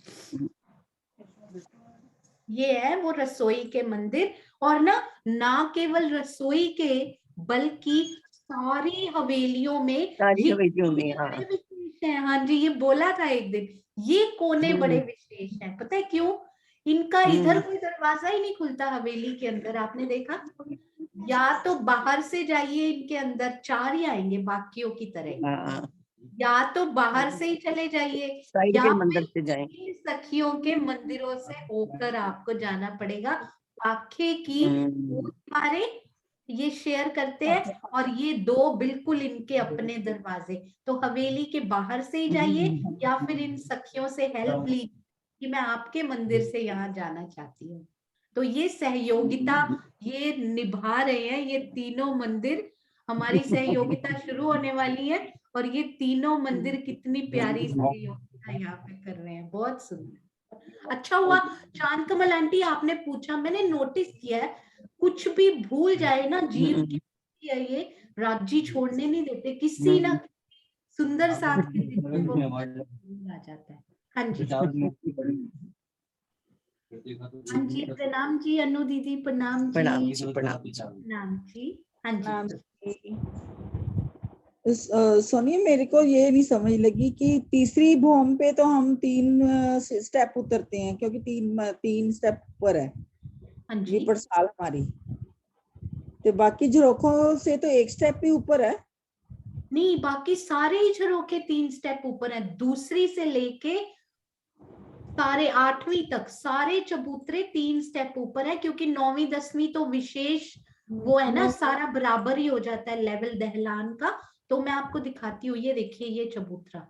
ये है वो रसोई के मंदिर, और ना केवल रसोई के बल्कि सारी हवेलियों में ये बड़े विशेष है। हाँ जी, ये बोला था एक दिन, ये कोने बड़े विशेष हैं। पता है क्यों? इनका इधर कोई दरवाजा ही नहीं खुलता हवेली के अंदर, आपने देखा? या तो बाहर से जाइए, इनके अंदर 4 ही आएंगे बाकियों की तरह, या तो बाहर से ही चले जाइए, या मंदिर से जाएं। सखियों के मंदिरों से होकर आपको जाना पड़ेगा। आखे की हमारे ये शेयर करते हैं, और ये 2 बिल्कुल इनके अपने दरवाजे। तो हवेली के बाहर से ही जाइए, या फिर इन सखियों से हेल्प लीजिए कि मैं आपके मंदिर से यहाँ जाना चाहती हूँ। तो ये सहयोगिता ये निभा रहे हैं, ये तीनों मंदिर। हमारी सहयोगिता शुरू होने वाली है, और ये तीनों मंदिर कितनी प्यारी सहयोगिता यहाँ पे कर रहे हैं, बहुत सुंदर। अच्छा हुआ चांद कमल आंटी आपने पूछा, मैंने नोटिस किया है कुछ भी भूल जाए ना, जीव की ये राज्य छोड़ने नहीं देते, किसी ना सुंदर साथ के दिन में वो भूल आ जाता है। हाँ जी, हाँ जी, प्रणाम जी अनु दीदी, प्रणाम जी। प्रणाम जी। हाँ जी, सोनिया, मेरे को ये नहीं समझ लगी कि तीसरी भौम पे तो हम 3 स्टेप उतरते हैं, क्योंकि 3 स्टेप ऊपर है ये पड़साल हमारी, तो बाकी झरोखों से तो 1 स्टेप ही ऊपर है। नहीं, बाकी सारे ही झरोखे 3 स्टेप ऊपर है, दूसरी से लेके सारे 8वीं तक सारे चबूतरे 3 स्टेप ऊपर है, क्योंकि 9वीं 10वीं तो विशेष वो है ना, सारा बराबर ही हो जाता है लेवल दहलान का। तो मैं आपको दिखाती हूँ, ये देखिए ये चबूतरा,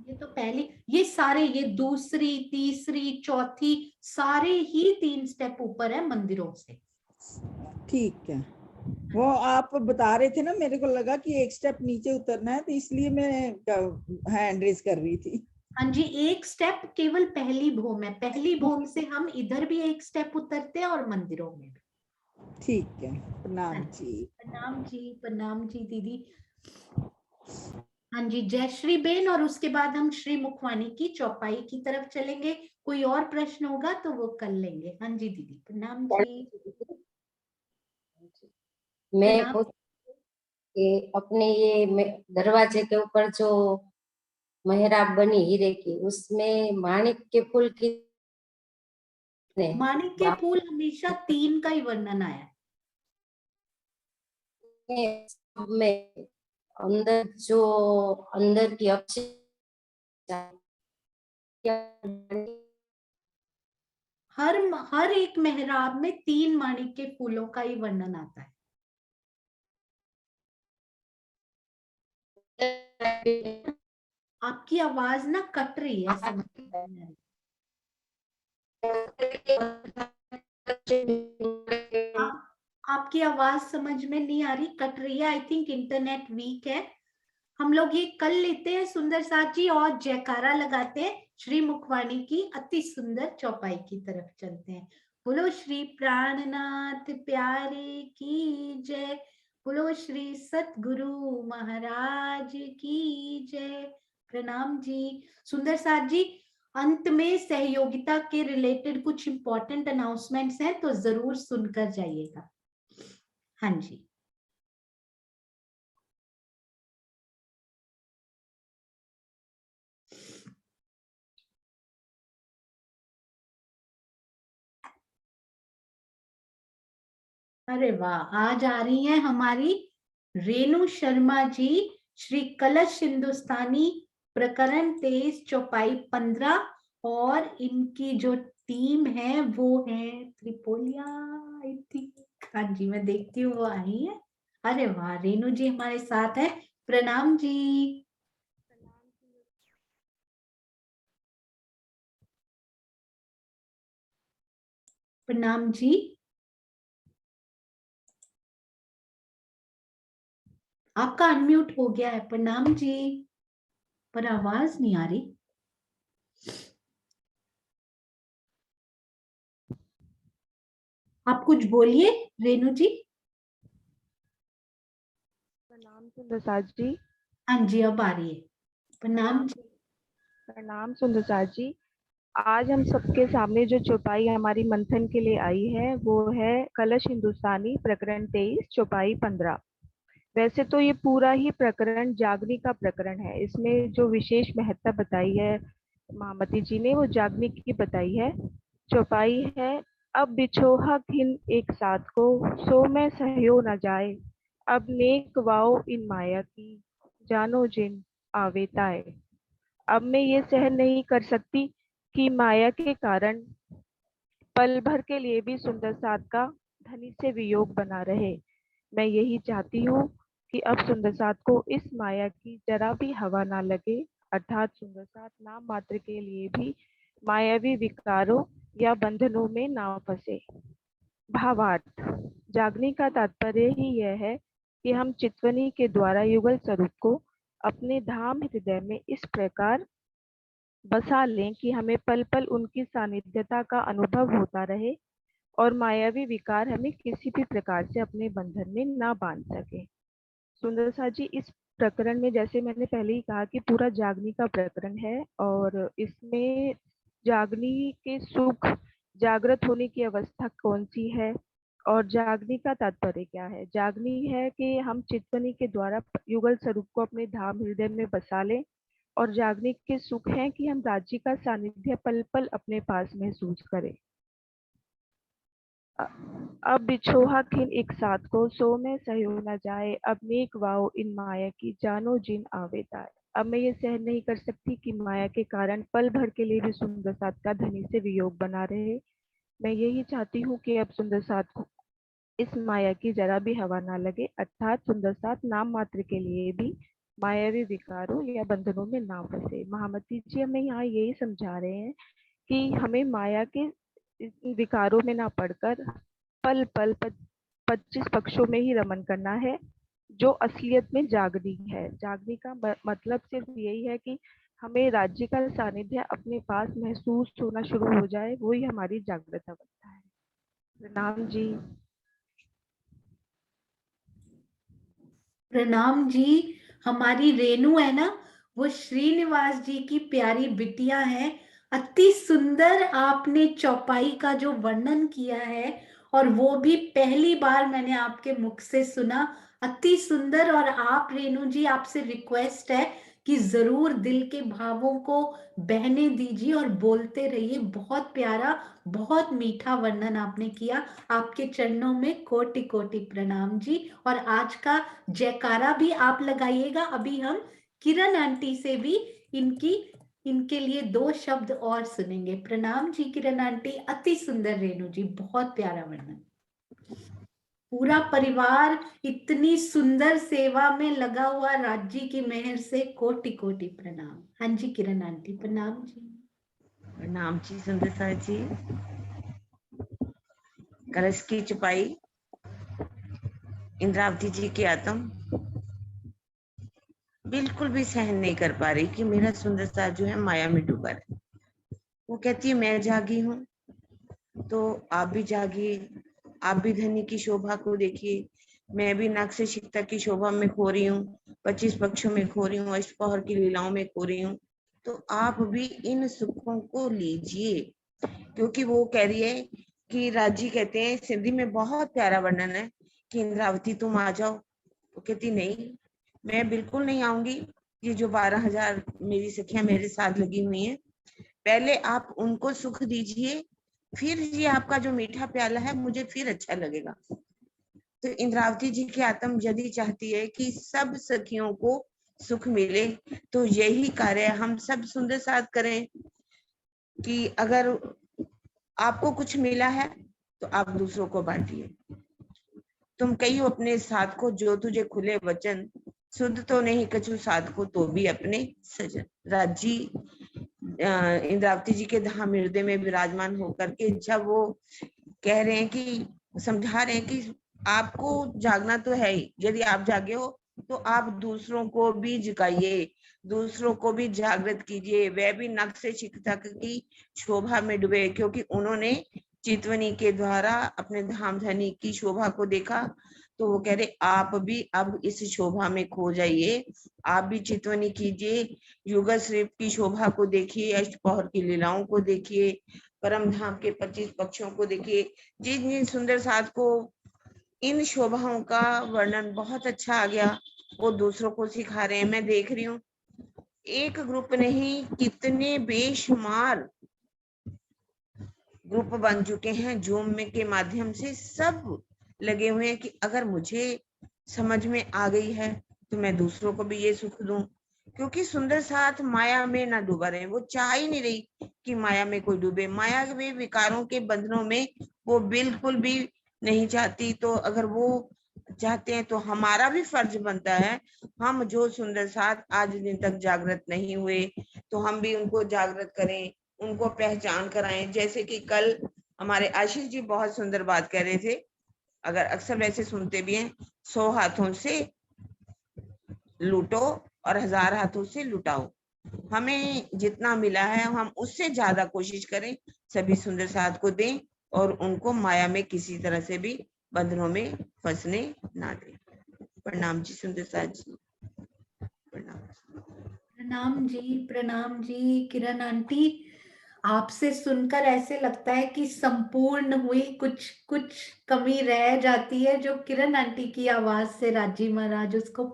ये तो पहली, ये सारे, ये दूसरी तीसरी चौथी सारे ही 3 स्टेप ऊपर है मंदिरों से। ठीक है, वो आप बता रहे थे ना, मेरे को लगा कि 1 स्टेप नीचे उतरना है, तो इसलिए मैं हैंड रेज कर रही थी। हाँ जी, 1 स्टेप केवल पहली भौम है, पहली भौम से हम इधर भी 1 स्टेप उतरते हैं और मंदिरों में भी। ठीक है, प्रणाम जी। प्रणाम जी, प्रणाम जी दीदी। हाँ जी, जयश्री बेन, और उसके बाद हम श्री मुखवानी की चौपाई की तरफ चलेंगे। कोई और प्रश्न होगा तो वो कर लेंगे। हाँ जी दीदी, प्रणाम जी। मैं अपने ये दरवाजे के ऊपर जो मेहराब बनी हीरे की, उसमें माणिक के फूल की, माणिक के फूल हमेशा 3 का ही वर्णन आया में अंदर जो अंदर की हर एक मेहराब में 3 माणिक के फूलों का ही वर्णन आता है। आपकी आवाज ना कट रही है, समझ नहीं आ रही। आपकी आवाज समझ में नहीं आ रही, कट रही है। आई थिंक इंटरनेट वीक है। हम लोग ये कर लेते हैं सुंदर साथ जी, और जयकारा लगाते हैं, श्री मुखवाणी की अति सुंदर चौपाई की तरफ चलते हैं। बोलो श्री प्राणनाथ प्यारे की जय, बोलो श्री सतगुरु महाराज की जय। प्रणाम जी। सुंदर साथ जी, अंत में सहयोगिता के रिलेटेड कुछ इंपॉर्टेंट अनाउंसमेंट्स हैं, तो जरूर सुनकर जाइएगा। हाँ जी, अरे वाह, आज आ रही हैं हमारी रेणु शर्मा जी, श्री कलश हिंदुस्तानी प्रकरण 23 चौपाई 15, और इनकी जो टीम है वो है त्रिपोलिया, आई थिंक। हाँ जी, मैं देखती हूँ वो आई है। अरे वाह, रेणु जी हमारे साथ है। प्रणाम जी। प्रणाम जी। आपका अनम्यूट हो गया है। प्रणाम जी, पर आवाज नहीं आ रही। आप कुछ बोलिए रेणु जी। प्रणाम सुंदरसाज जी। हाँ जी, अब आ रही है। प्रणाम जी। प्रणाम सुंदरसाज जी। आज हम सबके सामने जो चौपाई हमारी मंथन के लिए आई है वो है कलश हिंदुस्तानी प्रकरण 23 चौपाई 15। वैसे तो ये पूरा ही प्रकरण जागनी का प्रकरण है। इसमें जो विशेष महत्ता बताई है महामती जी ने वो जागनी की बताई है। चौपाई है, अब बिछोहा खिन एक साथ को, सो में सहयो न जाए, अब नेक वाओ इन माया की, जानो जिन आवे ताए। अब मैं ये सहन नहीं कर सकती कि माया के कारण पल भर के लिए भी सुंदर साथ का धनी से वियोग बना रहे। मैं यही चाहती हूँ कि अब सुंदर साथ को इस माया की जरा भी हवा ना लगे, अर्थात सुंदर साथ नाम मात्र के लिए भी मायावी विकारों या बंधनों में ना फंसे। भावार्थ, जागने का तात्पर्य ही यह है कि हम चितवनी के द्वारा युगल स्वरूप को अपने धाम हृदय में इस प्रकार बसा लें कि हमें पल पल उनकी सानिध्यता का अनुभव होता रहे और मायावी विकार हमें किसी भी प्रकार से अपने बंधन में ना बांध सके। सुंदर सा जी, इस प्रकरण में जैसे मैंने पहले ही कहा कि पूरा जागनी का प्रकरण है और इसमें जागनी के सुख, जागृत होने की अवस्था कौन सी है और जागनी का तात्पर्य क्या है। जागनी है कि हम चितवनी के द्वारा युगल स्वरूप को अपने धाम हृदय में बसा लें और जागने के सुख है कि हम राज्य का सानिध्य पल पल अपने पास महसूस करें। अब बिछोहा खिन एक साथ को, सो में सहयो न जाए, अब नेक वाओ इन माया की, जानो जिन आवे ताए। अब मैं ये सहन नहीं कर सकती कि माया के कारण पल भर के लिए भी सुंदर साथ का धनी से वियोग बना रहे। मैं यही चाहती हूँ कि अब सुंदर साथ को इस माया की जरा भी हवा ना लगे, अर्थात सुंदर साथ नाम मात्र के लिए भी मायावी विकारों या बंधनों में ना फंसे। महामती जी हमें यहाँ यही समझा रहे हैं कि हमें माया के विकारों में ना पड़कर पल पल 25 पक्षों में ही रमन करना है, जो असलियत में जागनी है। जागनी का मतलब सिर्फ यही है कि हमें राज्य का सानिध्य अपने पास महसूस होना शुरू हो जाए, वही हमारी जागृत अवस्था है। प्रणाम जी। प्रणाम जी। हमारी रेणु है ना, वो श्रीनिवास जी की प्यारी बिटिया है। अति सुंदर आपने चौपाई का जो वर्णन किया है और वो भी पहली बार मैंने आपके मुख से सुना। अति सुंदर। और आप रेणु जी, आपसे रिक्वेस्ट है कि जरूर दिल के भावों को बहने दीजिए और बोलते रहिए। बहुत प्यारा, बहुत मीठा वर्णन आपने किया। आपके चरणों में कोटि कोटि प्रणाम जी। और आज का जयकारा भी आप लगाइएगा। अभी हम किरण आंटी से भी इनके लिए 2 शब्द और सुनेंगे। प्रणाम जी किरण आंटी। अति सुंदर रेणु जी, बहुत प्यारा वर्णन। पूरा परिवार इतनी सुंदर सेवा में लगा हुआ, राज्य की मेहर से कोटि कोटि प्रणाम। हाँ जी किरण आंटी, प्रणाम जी। प्रणाम जी सुंदरसा जी। कलश की चौपाई इंद्रावती जी की आत्म बिल्कुल भी सहन नहीं कर पा रही कि मेरा सुंदरसा जो है माया में डूबा है। वो कहती है मैं जागी हूँ तो आप भी जागिए, आप भी धनी की शोभा को देखिए। मैं भी नक्श शिकता की शोभा में खो रही हूँ, 25 पक्षों में खो रही हूँ, अष्टपहर की लीलाओं में खो रही हूँ। तो आप भी इन सुखों को लीजिए। क्योंकि वो कह रही है कि राजी कहते हैं, सिंधी में बहुत प्यारा वर्णन है कि इंद्रावती तुम आ जाओ। वो कहती नहीं, मैं बिल्कुल नहीं आऊंगी। ये जो 12,000 मेरी सखियां मेरे साथ लगी हुई हैं, पहले आप उनको सुख दीजिए, फिर ये आपका जो मीठा प्याला है मुझे फिर अच्छा लगेगा। तो इंद्रावती जी की आत्म यदि चाहती है कि सब सखियों को सुख मिले, तो यही कार्य हम सब सुंदर साथ करें कि अगर आपको कुछ मिला है तो आप दूसरों को बांटिए। तुम कहियो अपने साथ को, जो तुझे खुले वचन, शुद्ध तो नहीं कछु साध को तो भी अपने सजन। राजी इंद्रावती जी के धाम हृदय में विराजमान होकर के जब वो कह रहे हैं कि समझा रहे हैं कि आपको जागना तो है ही, यदि आप जागे हो तो आप दूसरों को भी जगाइए, दूसरों को भी जागृत कीजिए, वह भी नक्शे शिक्षक की शोभा में डूबे, क्योंकि उन्होंने चितवनी के द्वारा अपने धाम धनी की शोभा को देखा, तो वो कह रहे आप भी अब इस शोभा में खो जाइए, आप भी चितवनी कीजिए, युगल श्री की शोभा को देखिए, अष्टपहर की लीलाओं को देखिए, परम धाम के 25 पक्षों को देखिए। जिन जिन सुंदर साथ को इन शोभाओं का वर्णन बहुत अच्छा आ गया, वो दूसरों को सिखा रहे हैं। मैं देख रही हूँ एक ग्रुप नहीं, कितने बेशुमार ग्रुप बन चुके हैं जूम में के माध्यम से, सब लगे हुए हैं कि अगर मुझे समझ में आ गई है तो मैं दूसरों को भी ये सुख दूं, क्योंकि सुंदर साथ माया में ना डूबा रहे। वो चाह ही नहीं रही कि माया में कोई डूबे, माया में विकारों के बंधनों में वो बिल्कुल भी नहीं चाहती। तो अगर वो चाहते हैं तो हमारा भी फर्ज बनता है, हम जो सुंदर साथ आज दिन तक जागृत नहीं हुए तो हम भी उनको जागृत करें, उनको पहचान कराएं। जैसे कि कल हमारे आशीष जी बहुत सुंदर बात कह रहे थे, अगर अक्सर वैसे सुनते भी हैं, 100 हाथों से लूटो और 1000 हाथों से लुटाओ। हमें जितना मिला है हम उससे ज्यादा कोशिश करें, सभी सुंदर साथ को दें और उनको माया में किसी तरह से भी बंधनों में फंसने ना दें। प्रणाम जी सुंदर साथ जी। प्रणाम जी, प्रणाम जी। किरण आंटी, आपसे सुनकर ऐसे लगता है कि संपूर्ण हुई, कुछ कुछ कमी रह जाती है, जो किरण आंटी की आवाज से राजी महाराज उसको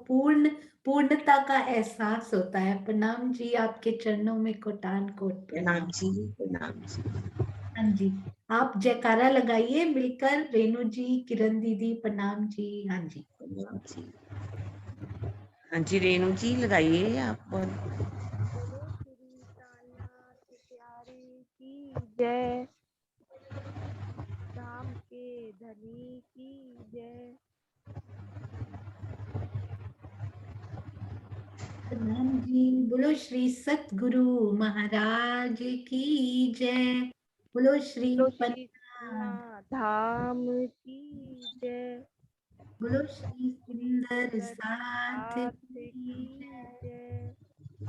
पूर्णता का एहसास होता है। प्रणाम जी, आपके चरणों में कोटान कोट प्रणाम जी, प्रणाम जी। हाँ जी, आप जयकारा लगाइए मिलकर, रेणु जी, किरण दीदी, प्रणाम जी। हाँ जी, प्रणाम जी। हाँ जी रेणु जी लगाइए आप। जय, धाम के धनी की जय। प्रणाम जी। बोलो श्री सतगुरु महाराज की जय। बोलो श्री धाम की जय। बोलो श्री सुंदर साथ की जय।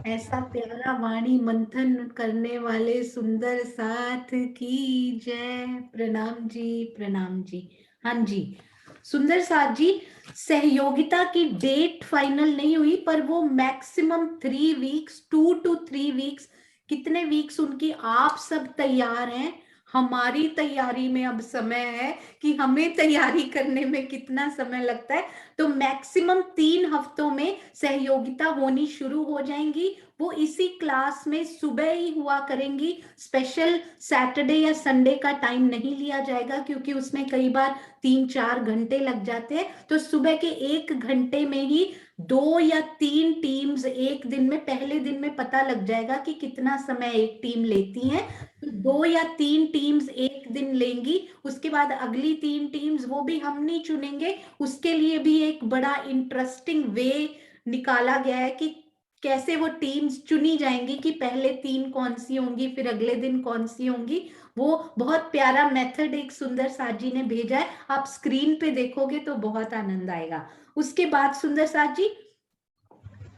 ऐसा प्यारा वाणी मंथन करने वाले सुंदर साथ की जय। प्रणाम जी, प्रणाम जी। हाँ जी, सुंदर साथ जी, सहयोगिता की डेट फाइनल नहीं हुई, पर वो मैक्सिमम 3 वीक्स, 2 to 3 वीक्स, कितने वीक्स उनकी आप सब तैयार हैं। हमारी तैयारी में अब समय है कि हमें तैयारी करने में कितना समय लगता है। तो मैक्सिमम 3 हफ्तों में सहयोगिता होनी शुरू हो जाएंगी। वो इसी क्लास में सुबह ही हुआ करेंगी, स्पेशल सैटरडे या संडे का टाइम नहीं लिया जाएगा, क्योंकि उसमें कई बार 3-4 घंटे लग जाते हैं। तो सुबह के 1 घंटे में ही 2 या 3 टीम्स एक दिन में, पहले दिन में पता लग जाएगा कि कितना समय एक टीम लेती है। तो 2 या 3 टीम्स एक दिन लेंगी। उसके बाद अगली 3 टीम्स वो भी हम नहीं चुनेंगे, उसके लिए भी एक बड़ा इंटरेस्टिंग वे निकाला गया है कि कैसे वो टीम्स चुनी जाएंगी, कि पहले 3 कौन सी होंगी, फिर अगले दिन कौन सी होंगी। वो बहुत प्यारा मेथड एक सुंदर साथ जी ने भेजा है, आप स्क्रीन पे देखोगे तो बहुत आनंद आएगा। उसके बाद सुंदर साथ जी,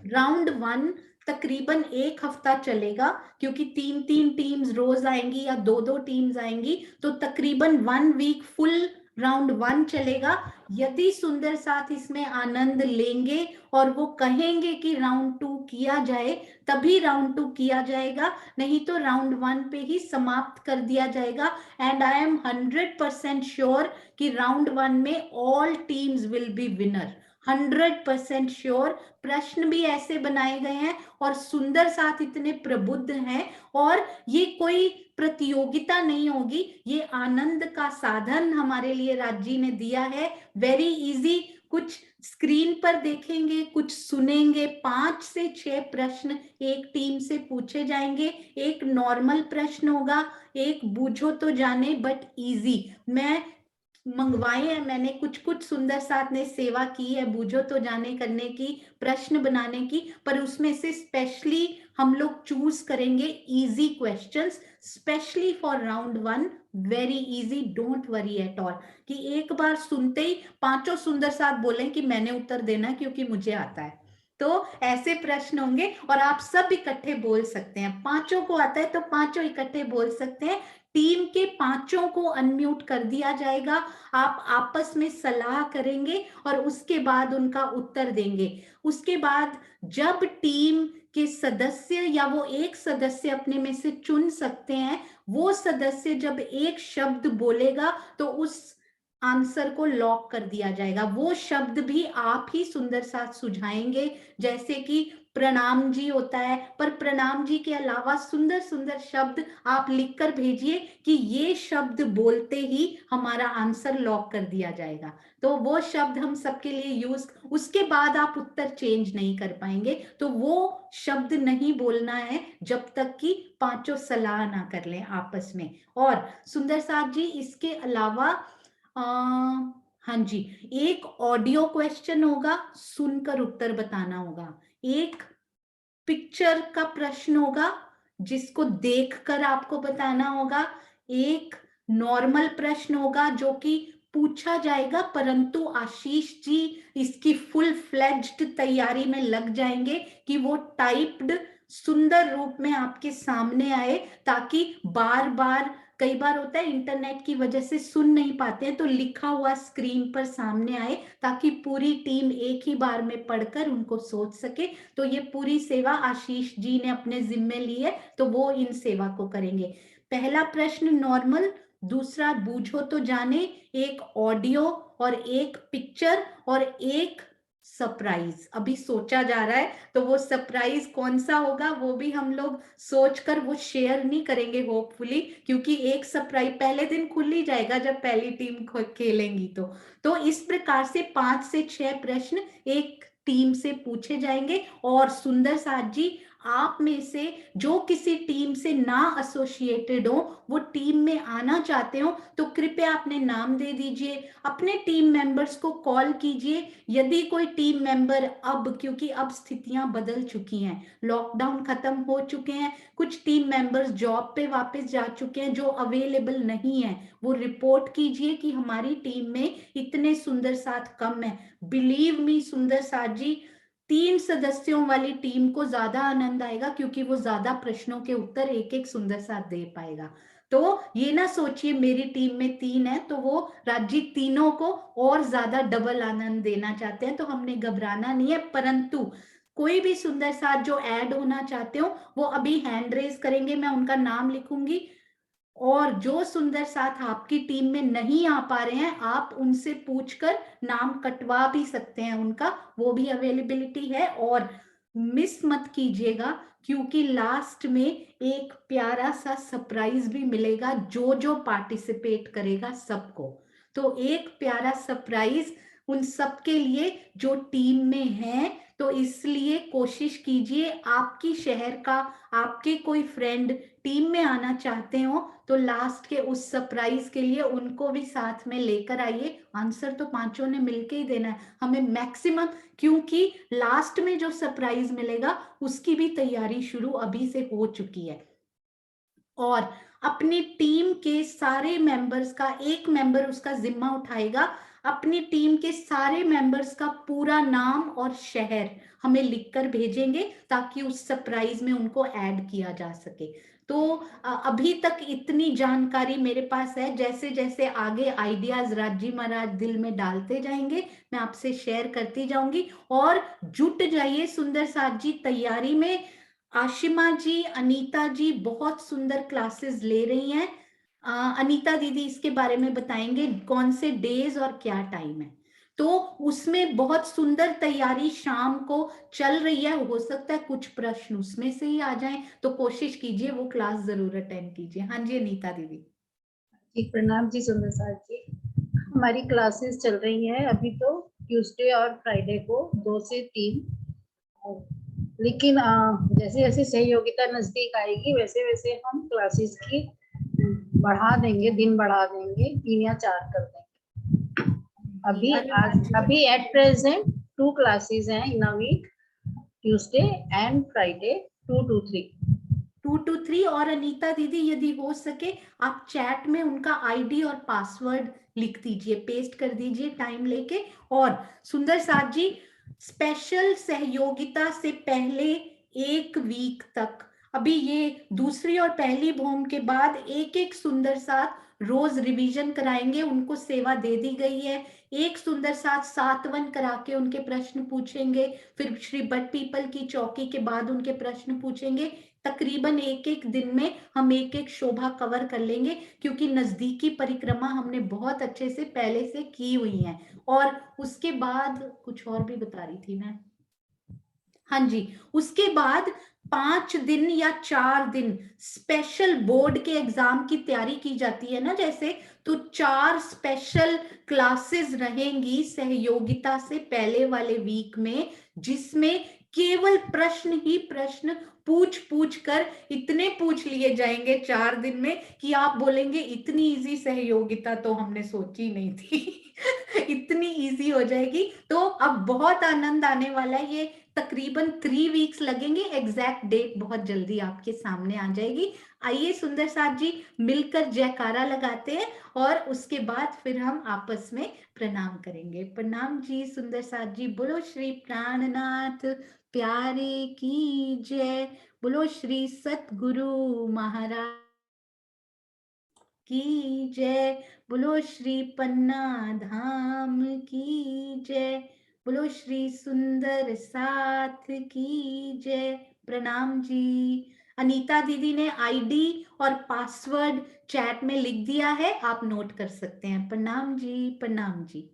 राउंड 1 तकरीबन 1 हफ्ता चलेगा, क्योंकि 3-3 टीम्स रोज आएंगी या 2-2 टीम्स आएंगी, तो तकरीबन 1 वीक फुल राउंड 1 चलेगा। यदि सुंदर साथ इसमें आनंद लेंगे और वो कहेंगे कि राउंड 2 किया जाए, तभी राउंड 2 किया जाएगा, नहीं तो राउंड 1 पे ही समाप्त कर दिया जाएगा। एंड आई एम 100% श्योर कि राउंड 1 में all teams will be winner, 100% sure. प्रश्न भी ऐसे बनाए गए हैं और सुंदर साथ इतने प्रबुद्ध हैं, और ये कोई प्रतियोगिता नहीं होगी, ये आनंद का साधन हमारे लिए राज जी ने दिया है। वेरी इजी, कुछ स्क्रीन पर देखेंगे, कुछ सुनेंगे, 5 से 6 प्रश्न एक टीम से पूछे जाएंगे। एक नॉर्मल प्रश्न होगा, एक बूझो तो जाने बट इजी। मैं मंगवाए हैं मैंने, कुछ कुछ सुंदर साथ ने सेवा की है बूझो तो जाने करने की, प्रश्न बनाने की, पर उसमें से स्पेशली हम लोग चूज करेंगे easy questions specially for round 1, very easy, don't worry at all, कि एक बार सुनते ही पांचों सुंदर साथ बोलें कि मैंने उत्तर देना है क्योंकि मुझे आता है। तो ऐसे प्रश्न होंगे और आप सब इकट्ठे बोल सकते हैं, पांचों को आता है तो पांचों इकट्ठे बोल सकते हैं। टीम के पांचों को अनम्यूट कर दिया जाएगा, आप आपस में सलाह करेंगे और उसके बाद उनका उत्तर देंगे। उसके बाद जब टीम के सदस्य या वो एक सदस्य अपने में से चुन सकते हैं, वो सदस्य जब एक शब्द बोलेगा तो उस आंसर को लॉक कर दिया जाएगा। वो शब्द भी आप ही सुंदर साथ सुझाएंगे, जैसे कि प्रणाम जी होता है, पर प्रणाम जी के अलावा सुंदर सुंदर शब्द आप लिखकर भेजिए कि ये शब्द बोलते ही हमारा आंसर लॉक कर दिया जाएगा। तो वो शब्द हम सबके लिए यूज, उसके बाद आप उत्तर चेंज नहीं कर पाएंगे, तो वो शब्द नहीं बोलना है जब तक कि पांचों सलाह ना कर लें आपस में। और सुंदर साथ जी इसके अलावा हाँ जी, एक ऑडियो क्वेश्चन होगा, सुनकर उत्तर बताना होगा, एक पिक्चर का प्रश्न होगा जिसको देखकर आपको बताना होगा, एक नॉर्मल प्रश्न होगा जो कि पूछा जाएगा परंतु आशीष जी इसकी फुल फ्लेज्ड तैयारी में लग जाएंगे कि वो टाइप्ड सुंदर रूप में आपके सामने आए, ताकि बार बार, कई बार होता है इंटरनेट की वजह से सुन नहीं पाते हैं, तो लिखा हुआ स्क्रीन पर सामने आए ताकि पूरी टीम एक ही बार में पढ़कर उनको सोच सके। तो ये पूरी सेवा आशीष जी ने अपने जिम्मे ली है, तो वो इन सेवा को करेंगे। पहला प्रश्न नॉर्मल, दूसरा बूझो तो जाने, एक ऑडियो और एक पिक्चर और एक सरप्राइज अभी सोचा जा रहा है, तो वो सरप्राइज कौन सा होगा वो भी हम लोग सोचकर वो शेयर नहीं करेंगे होपफुली, क्योंकि एक सरप्राइज पहले दिन खुल ही जाएगा जब पहली टीम खेलेंगी। तो इस प्रकार से 5 से 6 प्रश्न एक टीम से पूछे जाएंगे। और सुंदर साथ जी आप में से जो किसी टीम से ना एसोसिएटेड हो, वो टीम में आना चाहते हो, तो कृपया अपने नाम दे दीजिए, अपने टीम मेंबर्स को कॉल कीजिए। यदि कोई टीम मेंबर अब, क्योंकि अब स्थितियां बदल चुकी हैं, लॉकडाउन खत्म हो चुके हैं, कुछ टीम मेंबर्स जॉब पे वापस जा चुके हैं, जो अवेलेबल नहीं है वो रिपोर्ट कीजिए कि हमारी टीम में इतने सुंदर साथ कम है। बिलीव मी सुंदर साथ जी, 3 सदस्यों वाली टीम को ज्यादा आनंद आएगा, क्योंकि वो ज्यादा प्रश्नों के उत्तर एक एक सुंदर साथ दे पाएगा। तो ये ना सोचिए मेरी टीम में 3 है तो वो राजी तीनों को और ज्यादा डबल आनंद देना चाहते हैं, तो हमने घबराना नहीं है। परंतु कोई भी सुंदर साथ जो ऐड होना चाहते हो वो अभी हैंड रेज करेंगे, मैं उनका नाम लिखूंगी, और जो सुंदर साथ आपकी टीम में नहीं आ पा रहे हैं आप उनसे पूछकर नाम कटवा भी सकते हैं उनका, वो भी अवेलेबिलिटी है। और मिस मत कीजिएगा, क्योंकि लास्ट में एक प्यारा सा सरप्राइज भी मिलेगा जो जो पार्टिसिपेट करेगा सबको। तो एक प्यारा सरप्राइज उन सबके लिए जो टीम में है, तो इसलिए कोशिश कीजिए आपकी शहर का, आपके कोई फ्रेंड टीम में आना चाहते हो तो लास्ट के उस सरप्राइज के लिए उनको भी साथ में लेकर आइए। आंसर तो पांचों ने मिलके ही देना है हमें मैक्सिमम, क्योंकि लास्ट में जो सरप्राइज मिलेगा उसकी भी तैयारी शुरू अभी से हो चुकी है। और अपनी टीम के सारे मेंबर्स का, एक मेंबर उसका जिम्मा उठाएगा, अपनी टीम के सारे मेंबर्स का पूरा नाम और शहर हमें लिखकर भेजेंगे ताकि उस सरप्राइज में उनको ऐड किया जा सके। तो अभी तक इतनी जानकारी मेरे पास है, जैसे जैसे आगे आइडियाज राजी महाराज दिल में डालते जाएंगे मैं आपसे शेयर करती जाऊंगी। और जुट जाइए सुंदर साथ जी तैयारी में। आशिमा जी, अनीता जी बहुत सुंदर क्लासेस ले रही हैं। अनीता दीदी इसके बारे में बताएंगे कौन से डेज और क्या टाइम है, तो उसमें बहुत सुंदर तैयारी शाम को चल रही है, हो सकता है कुछ प्रश्न उसमें से ही आ जाएं, तो कोशिश कीजिए वो क्लास जरूर अटेंड कीजिए। हाँ जी अनीता दीदी। जी प्रणाम जी सुंदर साथ जी, हमारी क्लासेस चल रही है अभी तो ट्यूसडे और फ्राइडे को 2 से 3, लेकिन जैसे जैसे सहयोगिता नजदीक आएगी वैसे वैसे हम क्लासेस की बढ़ा देंगे, दिन बढ़ा देंगे, 3 या 4 कर देंगे। अभी एट प्रेजेंट 2 क्लासेस हैं in a week, Tuesday and Friday 2 to 3। और अनीता दीदी यदि हो सके आप चैट में उनका आईडी और पासवर्ड लिख दीजिए, पेस्ट कर दीजिए टाइम लेके। और सुंदर साथ जी, स्पेशल सहयोगिता से पहले 1 वीक तक, अभी ये दूसरी और पहली भौम के बाद एक एक सुंदर साथ रोज रिवीजन कराएंगे, उनको सेवा दे दी गई है। एक सुंदर साथ 7वन करा के उनके प्रश्न पूछेंगे, फिर श्री बट पीपल की चौकी के बाद उनके प्रश्न पूछेंगे। तकरीबन एक एक दिन में हम एक एक शोभा कवर कर लेंगे, क्योंकि नजदीकी परिक्रमा हमने बहुत अच्छे से पहले से की हुई है। और उसके बाद कुछ और भी बता रही थी मैं, हाँ जी, उसके बाद 5 दिन या 4 दिन स्पेशल बोर्ड के एग्जाम की तैयारी की जाती है ना, जैसे, तो 4 स्पेशल क्लासेस रहेंगी सहयोगिता से पहले वाले वीक में, जिसमें केवल प्रश्न ही प्रश्न पूछ कर इतने पूछ लिए जाएंगे 4 दिन में कि आप बोलेंगे इतनी इजी सहयोगिता तो हमने सोची नहीं थी। इतनी इजी हो जाएगी। तो अब बहुत आनंद आने वाला है। ये तकरीबन 3 वीक्स लगेंगे, एग्जैक्ट डेट बहुत जल्दी आपके सामने आ जाएगी। आइए सुंदर साथ जी मिलकर जयकारा लगाते हैं और उसके बाद फिर हम आपस में प्रणाम करेंगे। प्रणाम जी सुंदर साथ जी। बोलो श्री प्राणनाथ प्यारे की जय, बोलो श्री सतगुरु महाराज की जय, बोलो श्री पन्ना धाम की जय, बोलो श्री सुंदर साथ की जय। प्रणाम जी। अनीता दीदी ने आईडी और पासवर्ड चैट में लिख दिया है, आप नोट कर सकते हैं। प्रणाम जी, प्रणाम जी।